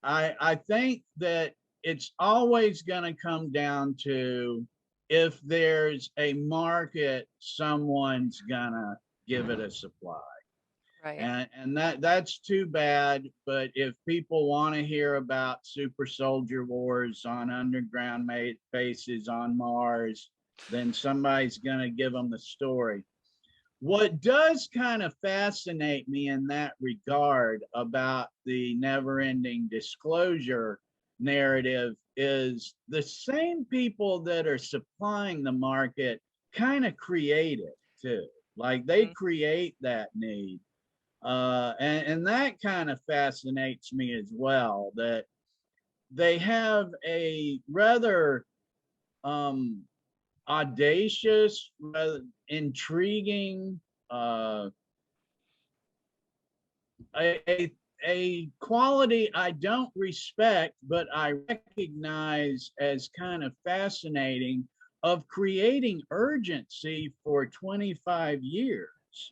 I think that it's always going to come down to, if there's a market, someone's gonna give it a supply. Right. And that's too bad. But if people want to hear about super soldier wars on underground bases on Mars, then somebody's gonna give them the story. What does kind of fascinate me in that regard about the never-ending disclosure narrative is the same people that are supplying the market kind of create it too. Like they create that need. And that kind of fascinates me as well, that they have a rather audacious, rather intriguing, a quality I don't respect, but I recognize as kind of fascinating, of creating urgency for 25 years.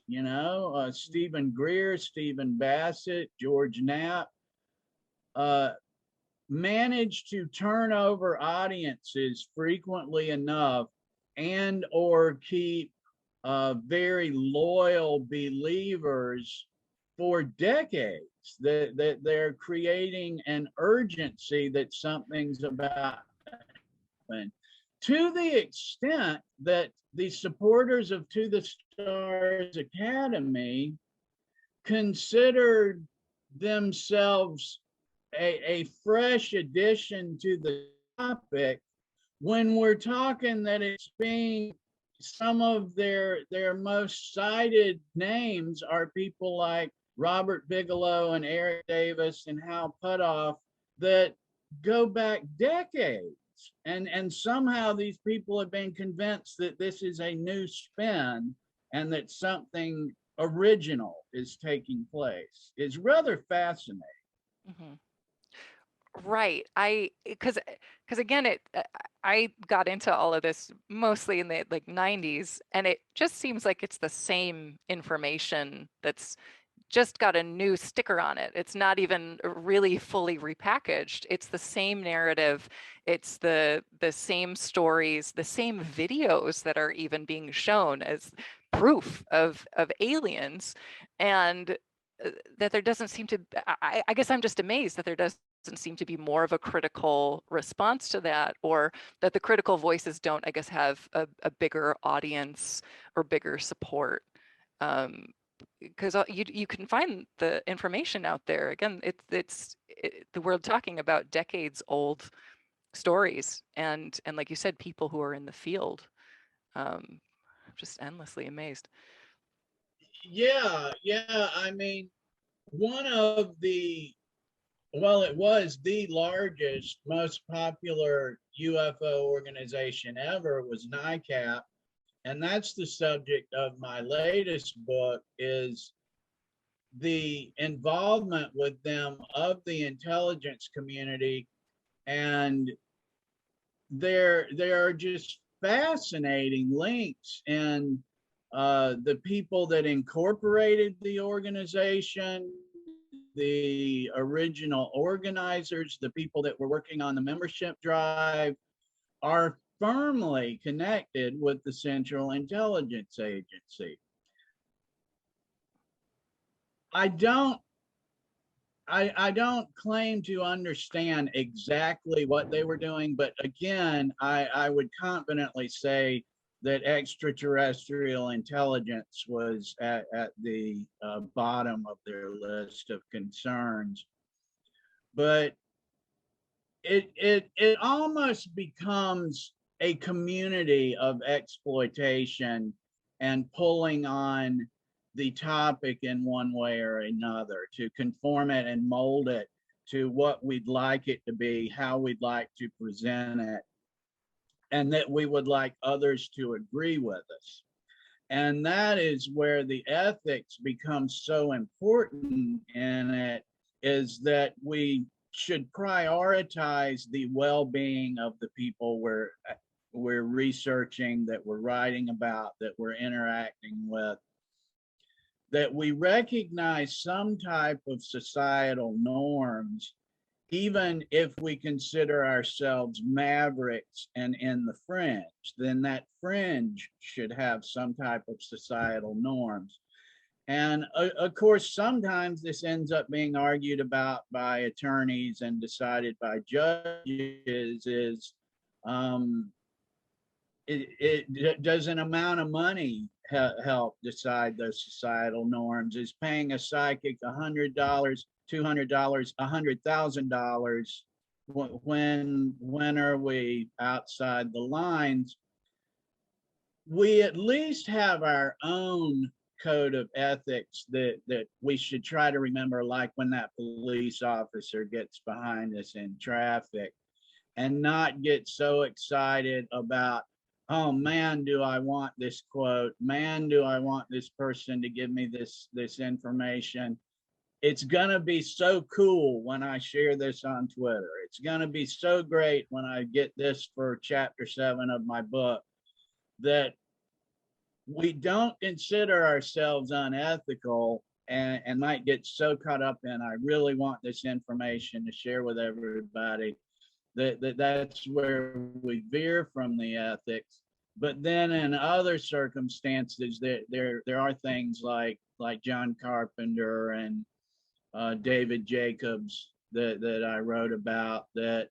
You know, Stephen Greer, Stephen Bassett, George Knapp managed to turn over audiences frequently enough and or keep very loyal believers for decades, that they're creating an urgency that something's about to happen, to the extent that the supporters of To the Stars Academy considered themselves a fresh addition to the topic, when we're talking that it's being, some of their most cited names are people like Robert Bigelow and Eric Davis and Hal Puthoff, that go back decades. And somehow these people have been convinced that this is a new spin and that something original is taking place. It's rather fascinating. Mm-hmm. Right. Because again, I got into all of this mostly in the like 90s, and it just seems like it's the same information that's just got a new sticker on it. It's not even really fully repackaged. It's the same narrative. It's the same stories, the same videos that are even being shown as proof of aliens, and that there doesn't seem to, I guess I'm just amazed that there doesn't seem to be more of a critical response to that, or that the critical voices don't, I guess, have a bigger audience or bigger support. Because you can find the information out there. Again, we're talking about decades old stories, and like you said, people who are in the field. I'm just endlessly amazed. Yeah. I mean, one of the, well, it was the largest, most popular UFO organization ever, was NICAP. And that's the subject of my latest book, is the involvement with them of the intelligence community. And there are just fascinating links in the people that incorporated the organization, the original organizers, the people that were working on the membership drive, are firmly connected with the Central Intelligence Agency. I don't claim to understand exactly what they were doing, but again, I would confidently say that extraterrestrial intelligence was at the bottom of their list of concerns. But it almost becomes a community of exploitation and pulling on the topic in one way or another to conform it and mold it to what we'd like it to be, how we'd like to present it, and that we would like others to agree with us. And that is where the ethics becomes so important in it, is that we should prioritize the well-being of the people we're researching, that we're writing about, that we're interacting with, that we recognize some type of societal norms, even if we consider ourselves mavericks and in the fringe, then that fringe should have some type of societal norms. And of course, sometimes this ends up being argued about by attorneys and decided by judges is, does an amount of money help decide those societal norms? Is paying a psychic $100, $200, $100,000, when are we outside the lines? We at least have our own code of ethics that we should try to remember, like when that police officer gets behind us in traffic, and not get so excited about, oh man, do I want this quote, man, do I want this person to give me this information. It's gonna be so cool when I share this on Twitter. It's gonna be so great when I get this for chapter 7 of my book, that we don't consider ourselves unethical and might get so caught up in, I really want this information to share with everybody, that's where we veer from the ethics. But then in other circumstances, there are things like John Carpenter and David Jacobs that I wrote about, that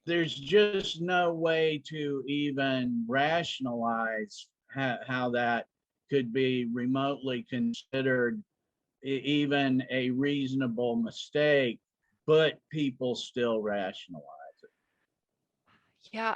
there's just no way to even rationalize how that could be remotely considered even a reasonable mistake, but people still rationalize it. Yeah,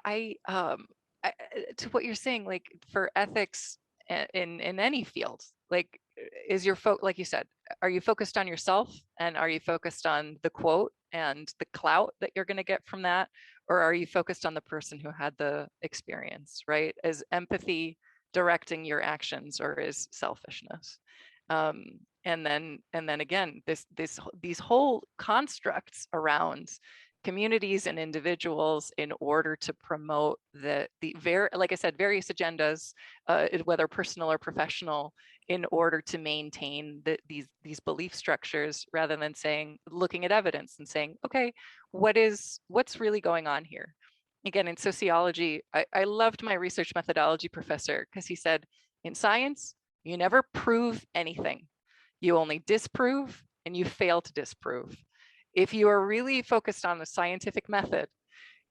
to what you're saying, like for ethics in any field, like is your like you said, are you focused on yourself, and are you focused on the quote and the clout that you're going to get from that, or are you focused on the person who had the experience, right? Is empathy directing your actions, or is selfishness? And then again, these whole constructs around communities and individuals in order to promote the like I said, various agendas, whether personal or professional, in order to maintain these belief structures, rather than looking at evidence and saying, okay, what's really going on here? Again, in sociology, I loved my research methodology professor, because he said, in science, you never prove anything. You only disprove, and you fail to disprove. If you are really focused on the scientific method,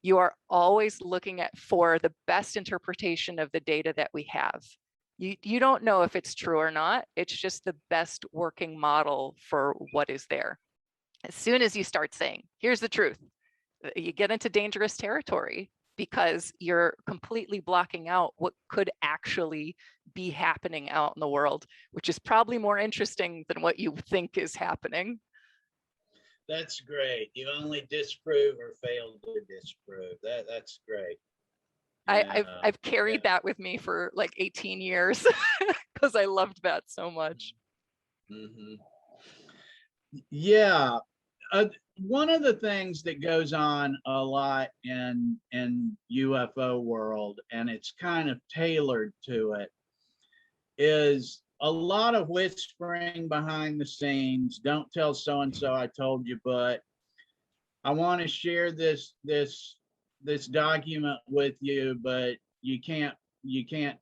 you are always looking for the best interpretation of the data that we have. You don't know if it's true or not. It's just the best working model for what is there. As soon as you start saying, here's the truth, you get into dangerous territory, because you're completely blocking out what could actually be happening out in the world, which is probably more interesting than what you think is happening. That's great. You only disprove or fail to disprove. That's great. I've carried that with me for like 18 years because I loved that so much. Mm-hmm. Yeah. One of the things that goes on a lot in UFO world, and it's kind of tailored to it, is a lot of whispering behind the scenes. Don't tell so-and-so I told you, but I want to share this document with you, but you can't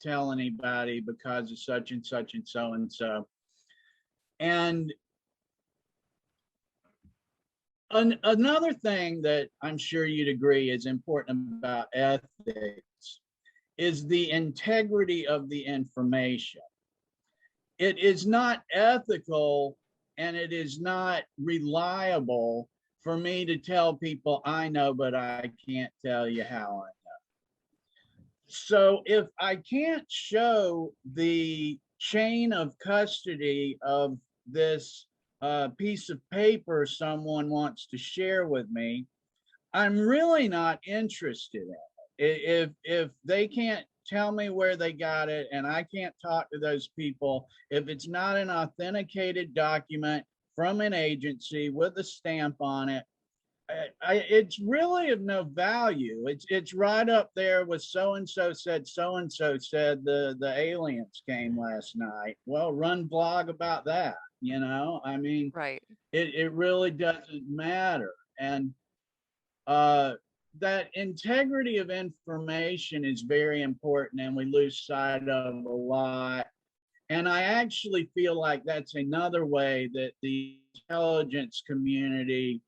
tell anybody because of such and such and so and so. And another thing that I'm sure you'd agree is important about ethics is the integrity of the information. It is not ethical and it is not reliable for me to tell people I know, but I can't tell you how I know. So if I can't show the chain of custody of this piece of paper someone wants to share with me, I'm really not interested in it. If they can't tell me where they got it and I can't talk to those people, if it's not an authenticated document from an agency with a stamp on it, it's really of no value. It's right up there with so and so said the aliens came last night. Well, run blog about that. You know, I mean, Right. it really doesn't matter. And that integrity of information is very important, and we lose sight of a lot. And I actually feel like that's another way that the intelligence community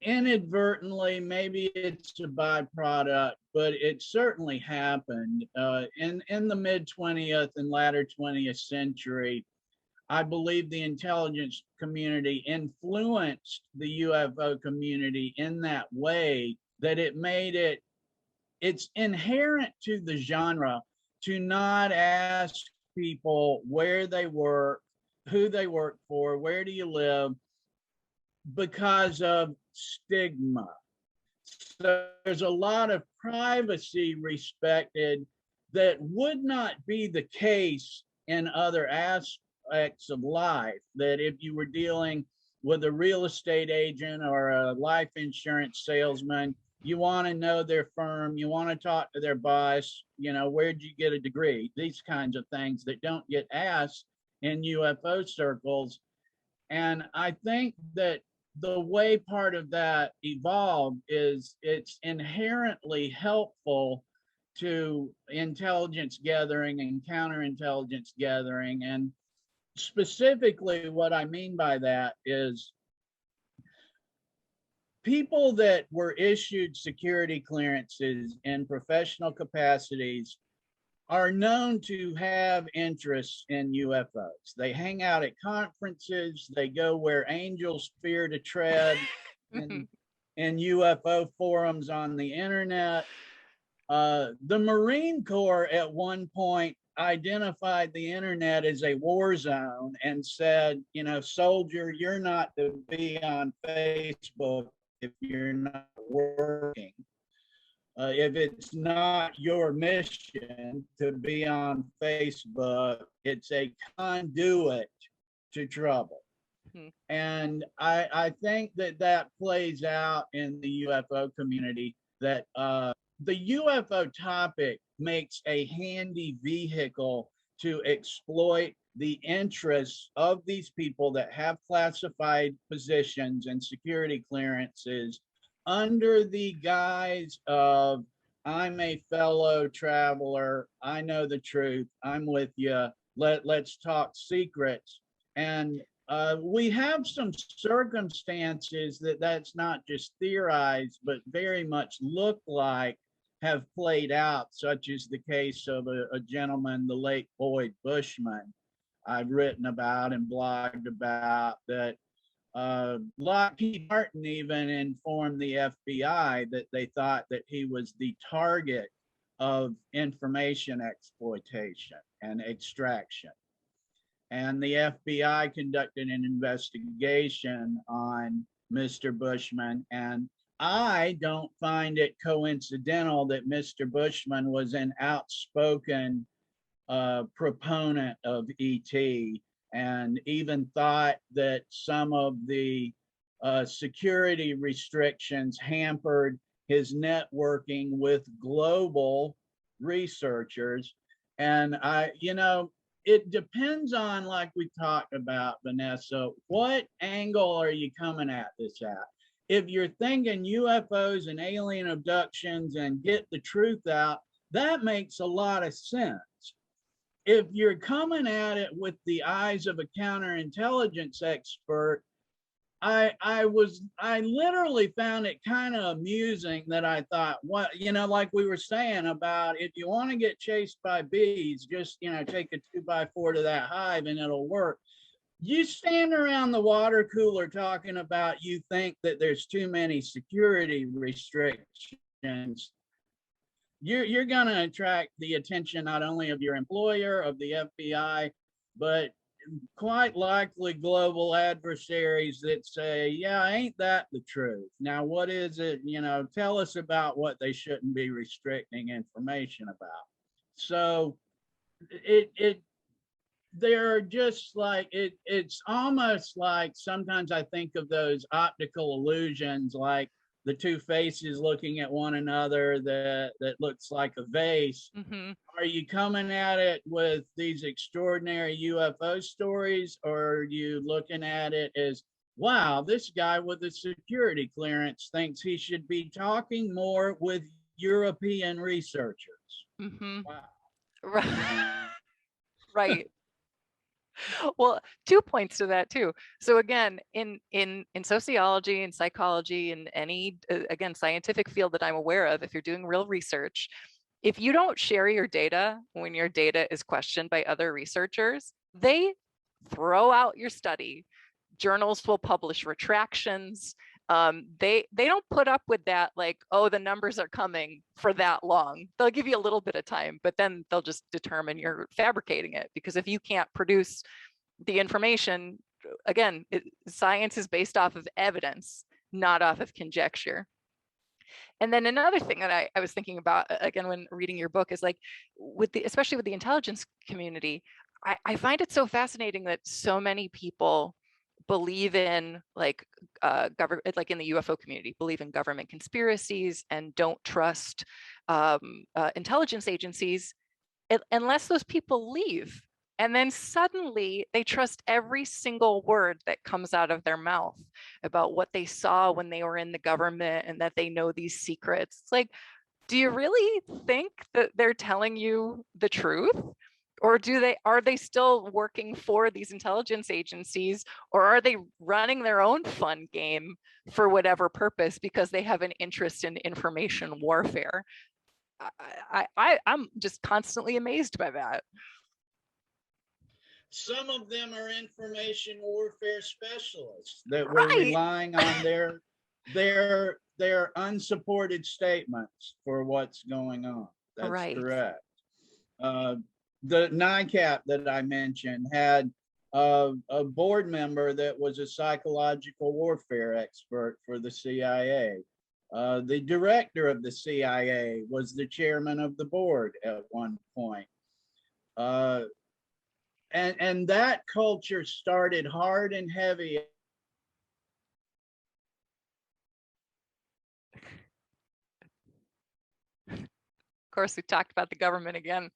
inadvertently, maybe it's a byproduct, but it certainly happened in the mid 20th and latter 20th century. I believe the intelligence community influenced the UFO community in that way that it made it's inherent to the genre to not ask people where they work, who they work for, where do you live, because of stigma. So there's a lot of privacy respected that would not be the case in other aspects of life. That if you were dealing with a real estate agent or a life insurance salesman, you want to know their firm, you want to talk to their boss, you know, where'd you get a degree? These kinds of things that don't get asked in UFO circles. And I think that the way part of that evolved is it's inherently helpful to intelligence gathering and counterintelligence gathering. And specifically what I mean by that is people that were issued security clearances in professional capacities are known to have interests in UFOs. They hang out at conferences, they go where angels fear to tread in UFO forums on the internet. The Marine Corps at one point identified the internet as a war zone and said, you know, soldier, you're not to be on Facebook if you're not working. If it's not your mission to be on Facebook, it's a conduit to trouble. And I think that plays out in the UFO community, that the UFO topic makes a handy vehicle to exploit the interests of these people that have classified positions and security clearances under the guise of, I'm a fellow traveler, I know the truth, I'm with you, let's talk secrets. And we have some circumstances that's not just theorized, but very much look like have played out, such as the case of a gentleman, the late Boyd Bushman, I've written about and blogged about, that Lockheed Martin even informed the FBI that they thought that he was the target of information exploitation and extraction. And the FBI conducted an investigation on Mr. Bushman. And I don't find it coincidental that Mr. Bushman was an outspoken proponent of ET, and even thought that some of the security restrictions hampered his networking with global researchers. And it depends on, like we talked about, Vanessa, what angle are you coming at this at? If you're thinking UFOs and alien abductions and get the truth out, that makes a lot of sense. If you're coming at it with the eyes of a counterintelligence expert, I literally found it kind of amusing that I thought, what, like we were saying about, if you want to get chased by bees, just, take a 2x4 to that hive and it'll work. You stand around the water cooler talking about, you think that there's too many security restrictions, you're going to attract the attention not only of your employer, of the FBI, but quite likely global adversaries that say, yeah, ain't that the truth? Now, what is it? Tell us about what they shouldn't be restricting information about. So they're just like it's almost like sometimes I think of those optical illusions, like the two faces looking at one another that looks like a vase. Mm-hmm. Are you coming at it with these extraordinary UFO stories, or are you looking at it as, wow, this guy with a security clearance thinks he should be talking more with European researchers? Mm-hmm. Wow. Right. Right. Well, 2 points to that too. So again, in sociology and psychology and any again scientific field that I'm aware of, if you're doing real research, if you don't share your data when your data is questioned by other researchers, they throw out your study. Journals will publish retractions. They don't put up with that, like, oh, the numbers are coming for that long. They'll give you a little bit of time, but then they'll just determine you're fabricating it, because if you can't produce the information, again, science is based off of evidence, not off of conjecture. And then another thing that I was thinking about, again, when reading your book, is like, especially with the intelligence community, I find it so fascinating that so many people believe in like government, like in the UFO community, believe in government conspiracies and don't trust intelligence agencies unless those people leave. And then suddenly they trust every single word that comes out of their mouth about what they saw when they were in the government and that they know these secrets. It's like, do you really think that they're telling you the truth? Or are they still working for these intelligence agencies, or are they running their own fun game for whatever purpose because they have an interest in information warfare? I'm just constantly amazed by that. Some of them are information warfare specialists that were Right. relying on their unsupported statements for what's going on. That's Right. correct. The NICAP that I mentioned had a board member that was a psychological warfare expert for the CIA. The director of the CIA was the chairman of the board at one point. And that culture started hard and heavy. Of course, we talked about the government again.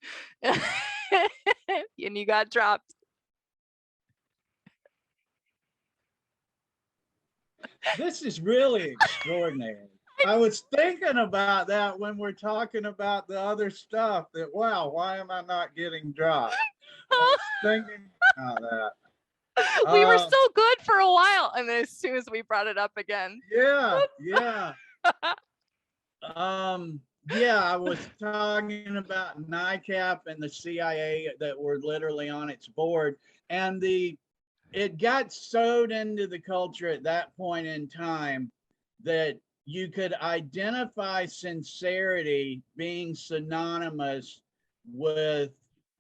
And you got dropped. This is really extraordinary. I was thinking about that when we're talking about the other stuff, that, wow, why am I not getting dropped? I was thinking about that. We were so good for a while, and then as soon as we brought it up again. Yeah. Yeah, I was talking about NICAP and the CIA that were literally on its board, and it got sewed into the culture at that point in time that you could identify sincerity being synonymous with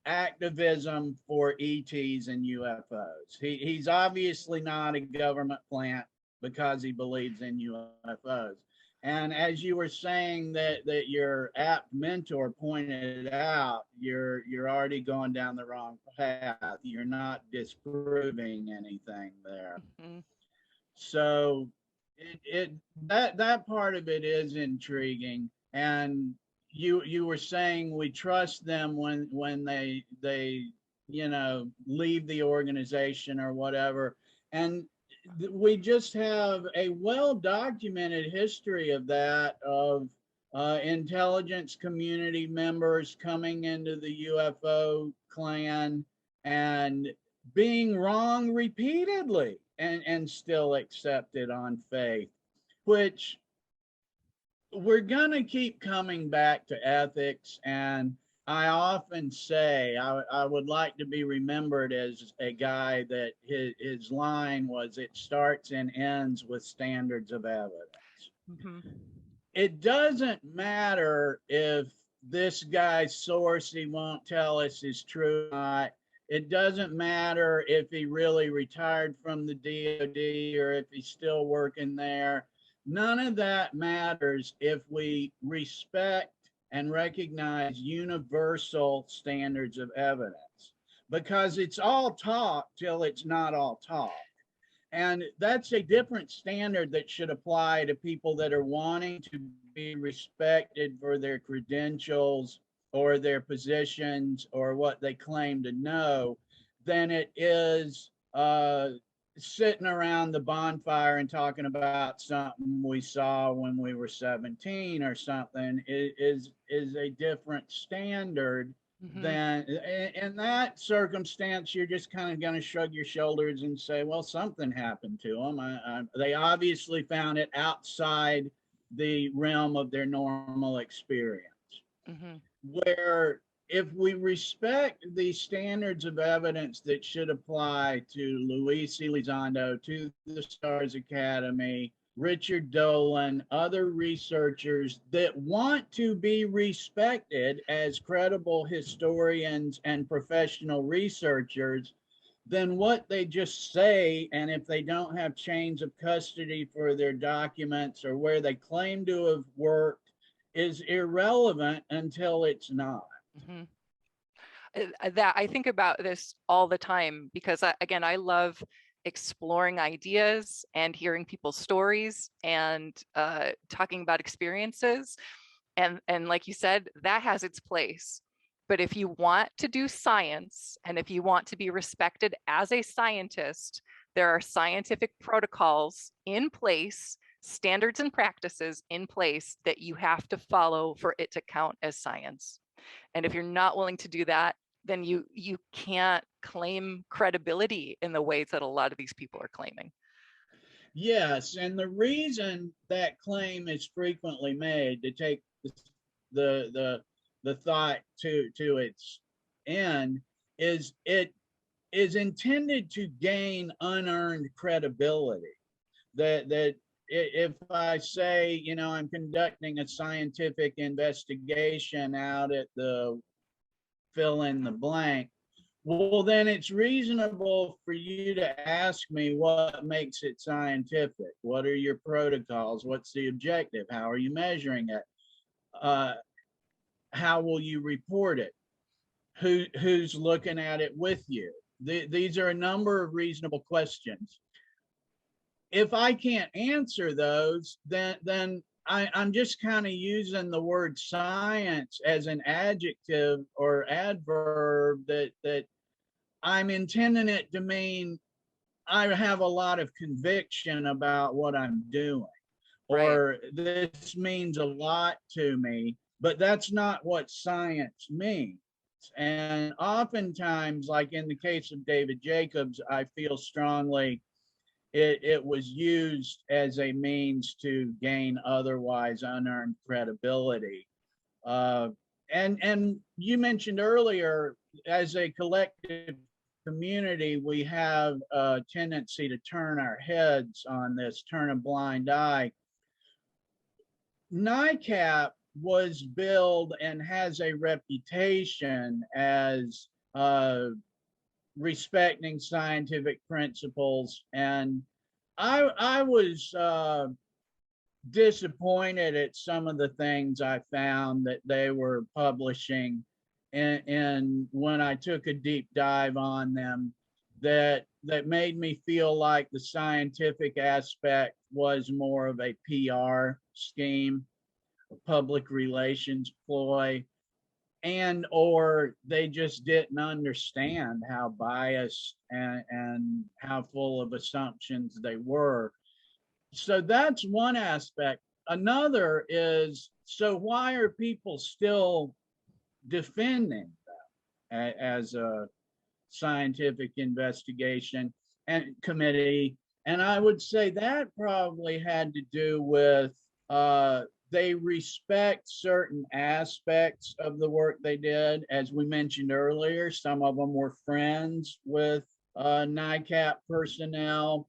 activism for ETs and UFOs. He's obviously not a government plant because he believes in UFOs. And as you were saying that your apt mentor pointed out, you're already going down the wrong path. You're not disproving anything there. Mm-hmm. So that part of it is intriguing. And you were saying we trust them when they leave the organization or whatever. And we just have a well-documented history of that, of intelligence community members coming into the UFO clan and being wrong repeatedly and still accepted on faith, which we're going to keep coming back to ethics. And I often say I would like to be remembered as a guy that his line was, it starts and ends with standards of evidence. Mm-hmm. It doesn't matter if this guy's source he won't tell us is true or not. It doesn't matter if he really retired from the DOD or if he's still working there. None of that matters if we respect and recognize universal standards of evidence. because it's all talk till it's not all talk. And that's a different standard that should apply to people that are wanting to be respected for their credentials or their positions or what they claim to know than it is sitting around the bonfire and talking about something we saw when we were 17 or something. Is a different standard. Then in that circumstance, you're just kind of going to shrug your shoulders and say, well, something happened to them. They obviously found it outside the realm of their normal experience. Where if we respect the standards of evidence that should apply to Luis Elizondo, to the Stars Academy, Richard Dolan, other researchers that want to be respected as credible historians and professional researchers, then what they just say, and if they don't have chains of custody for their documents or where they claim to have worked, is irrelevant until it's not. That I think about this all the time because again, I love exploring ideas and hearing people's stories and talking about experiences. And like you said, that has its place. But if you want to do science and if you want to be respected as a scientist, there are scientific protocols in place, standards and practices in place that you have to follow for it to count as science. And if you're not willing to do that, then you can't claim credibility in the ways that a lot of these people are claiming. Yes, and the reason that claim is frequently made, to take the thought to its end, is it is intended to gain unearned credibility. That if I say, you know, I'm conducting a scientific investigation out at the fill in the blank, well, then it's reasonable for you to ask me what makes it scientific. What are your protocols? What's the objective? How are you measuring it? How will you report it? Who's looking at it with you? These are a number of reasonable questions. If I can't answer those, then I'm just kind of using the word science as an adjective or adverb that I'm intending it to mean I have a lot of conviction about what I'm doing, or this means a lot to me, but that's not what science means. And oftentimes, like in the case of David Jacobs, I feel strongly it was used as a means to gain otherwise unearned credibility. And you mentioned earlier, as a collective community, we have a tendency to turn our heads on this, turn a blind eye. NICAP was billed and has a reputation as respecting scientific principles, and I was disappointed at some of the things I found that they were publishing, and when I took a deep dive on them, that made me feel like the scientific aspect was more of a PR scheme, a public relations ploy, and or they just didn't understand how biased and how full of assumptions they were. So that's one aspect. Another is, so why are people still defending that as a scientific investigation and committee? And I would say that probably had to do with they respect certain aspects of the work they did. As we mentioned earlier, some of them were friends with NICAP personnel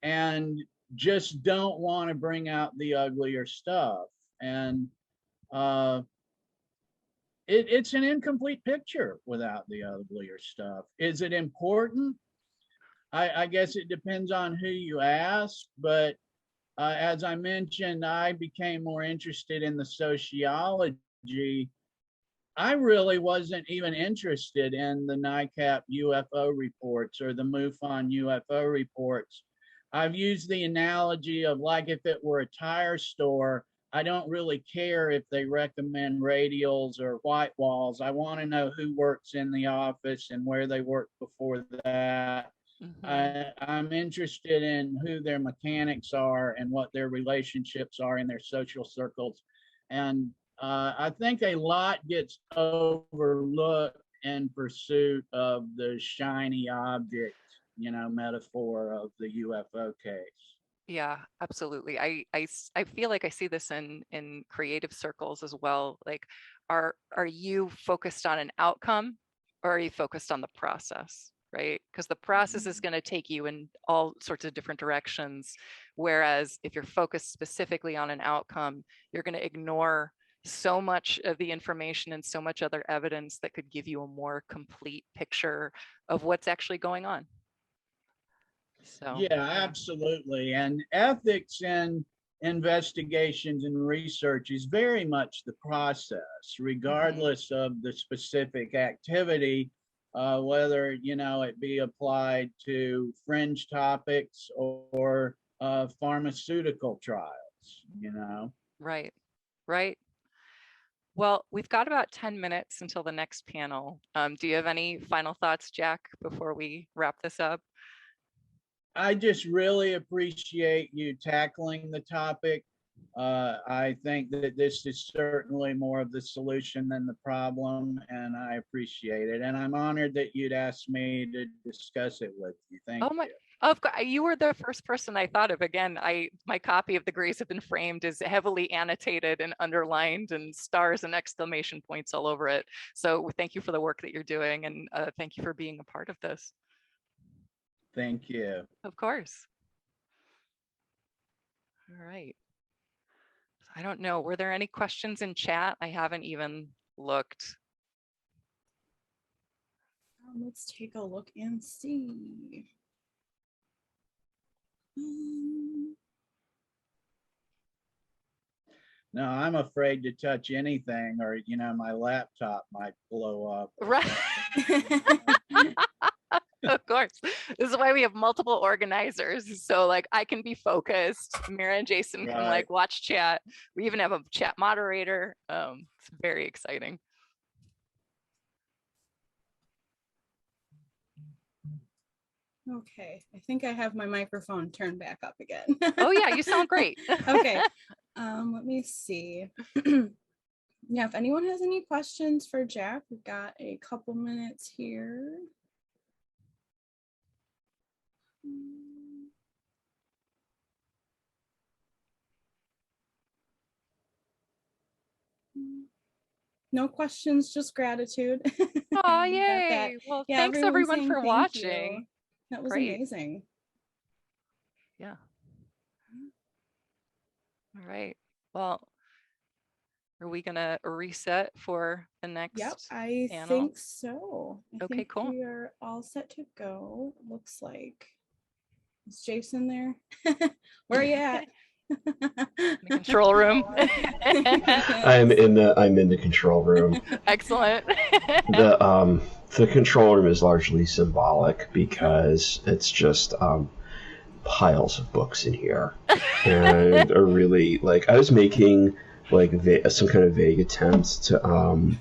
and just don't want to bring out the uglier stuff. And it's an incomplete picture without the uglier stuff. Is it important? I guess it depends on who you ask, but as I mentioned, I became more interested in the sociology. I really wasn't even interested in the NICAP UFO reports or the MUFON UFO reports. I've used the analogy of like if it were a tire store, I don't really care if they recommend radials or white walls. I want to know who works in the office and where they worked before that. I'm interested in who their mechanics are and what their relationships are in their social circles. And I think a lot gets overlooked in pursuit of the shiny object, metaphor of the UFO case. Yeah, absolutely. I feel like I see this in creative circles as well. Like, are you focused on an outcome, or are you focused on the process? Right? Because the process is going to take you in all sorts of different directions. Whereas if you're focused specifically on an outcome, you're going to ignore so much of the information and so much other evidence that could give you a more complete picture of what's actually going on. So yeah, absolutely. And ethics in investigations and research is very much the process, regardless of the specific activity, whether it be applied to fringe topics or pharmaceutical trials. Right. Well, we've got about 10 minutes until the next panel. Do you have any final thoughts, Jack, before we wrap this up? I just really appreciate you tackling the topic. I think that this is certainly more of the solution than the problem, and I appreciate it. And I'm honored that you'd asked me to discuss it with you. Thank you. Of course, you were the first person I thought of. Again, my copy of The Grays Have Been Framed is heavily annotated and underlined and stars and exclamation points all over it. So thank you for the work that you're doing, and thank you for being a part of this. Thank you. Of course. All right. I don't know. Were there any questions in chat? I haven't even looked. Let's take a look and see. No, I'm afraid to touch anything, or my laptop might blow up. Right. Of course. This is why we have multiple organizers. So like I can be focused. Mira and Jason can like watch chat. We even have a chat moderator. It's very exciting. Okay, I think I have my microphone turned back up again. Oh yeah, you sound great. Okay, let me see. Yeah, if anyone has any questions for Jack, we've got a couple minutes here. No questions, just gratitude. Oh, yay. Well, yeah, thanks everyone for watching. That was amazing. Yeah. All right. Well, are we going to reset for the next I panel? think so. I think cool. We are all set to go. Looks like. Is Jason there? Where are you at? The control room. I'm in the control room. Excellent. The control room is largely symbolic because it's just piles of books in here, and are really like I was making like some kind of vague attempt to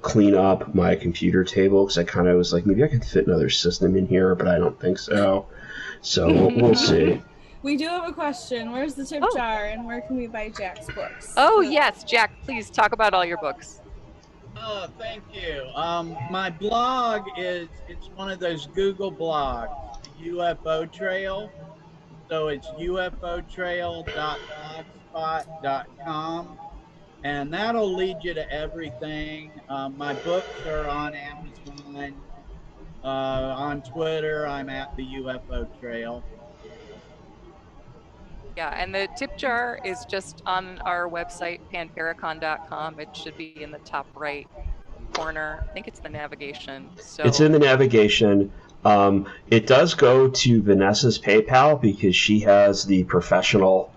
clean up my computer table because I kind of was like maybe I could fit another system in here, but I don't think so. So we'll see. We do have a question. Where's the tip jar and where can we buy Jack's books? Oh, yes, Jack, please talk about all your books. Oh, thank you. My blog it's one of those Google blogs, UFO Trail. So it's ufotrail.blogspot.com. And that'll lead you to everything. My books are on Amazon. On Twitter, I'm at the UFO Trail. Yeah, and the tip jar is just on our website, panparacon.com. It should be in the top right corner. I think it's the navigation. So it's in the navigation. It does go to Vanessa's PayPal because she has the professional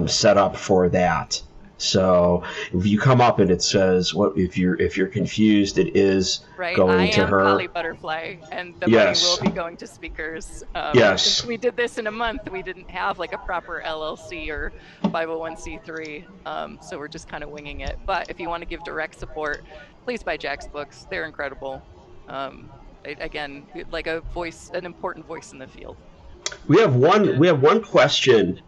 setup for that. So if you come up and it says, "What if you're confused?" It is Right, going I to am her. Polly Butterfly, and the Yes. money will be going to speakers. Yes. Since we did this in a month, we didn't have like a proper LLC or 501c3, so we're just kind of winging it. But if you want to give direct support, please buy Jack's books. They're incredible. Again, like an important voice in the field. We have one question.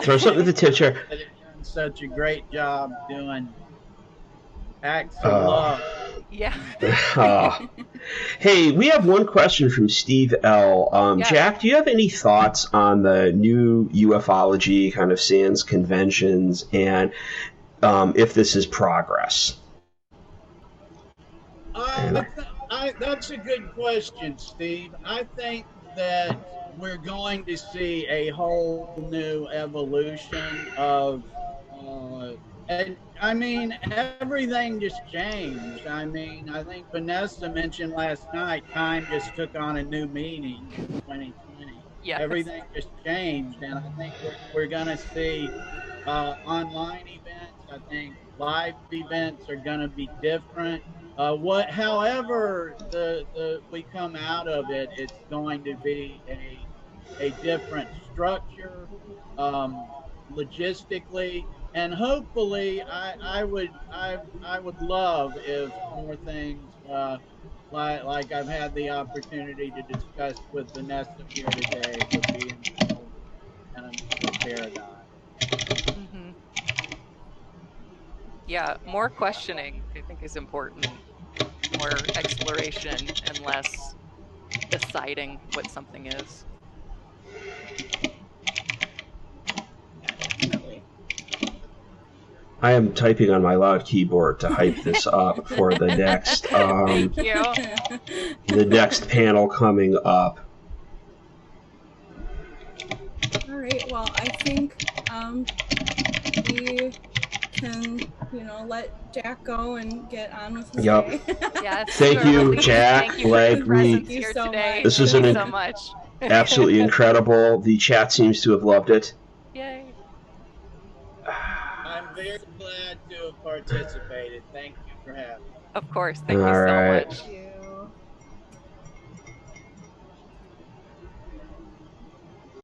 Throw something to the tip jar. They've done such a great job doing acts of love. Yeah. Hey, we have one question from Steve L. Yeah. Jack, do you have any thoughts on the new UFOlogy kind of sans conventions, and if this is progress? That's a good question, Steve. I think that we're going to see a whole new evolution of, and I mean, everything just changed. I mean, I think Vanessa mentioned last night, time just took on a new meaning in 2020. Yes. Everything just changed, and I think we're going to see online events. I think live events are going to be different. However we come out of it, it's going to be a different structure, logistically, and hopefully, I would love if more things like I've had the opportunity to discuss with Vanessa here today would be involved in a paradigm. Mm-hmm. Yeah, more questioning, I think, is important. More exploration and less deciding what something is. Definitely. I am typing on my loud keyboard to hype this up for the next Thank you. the next panel coming up. All right. Well, I think we can, let Jack go and get on with his day. Yes. Thank you, Please, Jack. Thank you for your presence Thank you here so today. much. This is Thank you so much. Absolutely incredible. The chat seems to have loved it. Yay. I'm very glad to have participated. Thank you for having me. Of course. Thank you All so right. much. Thank you.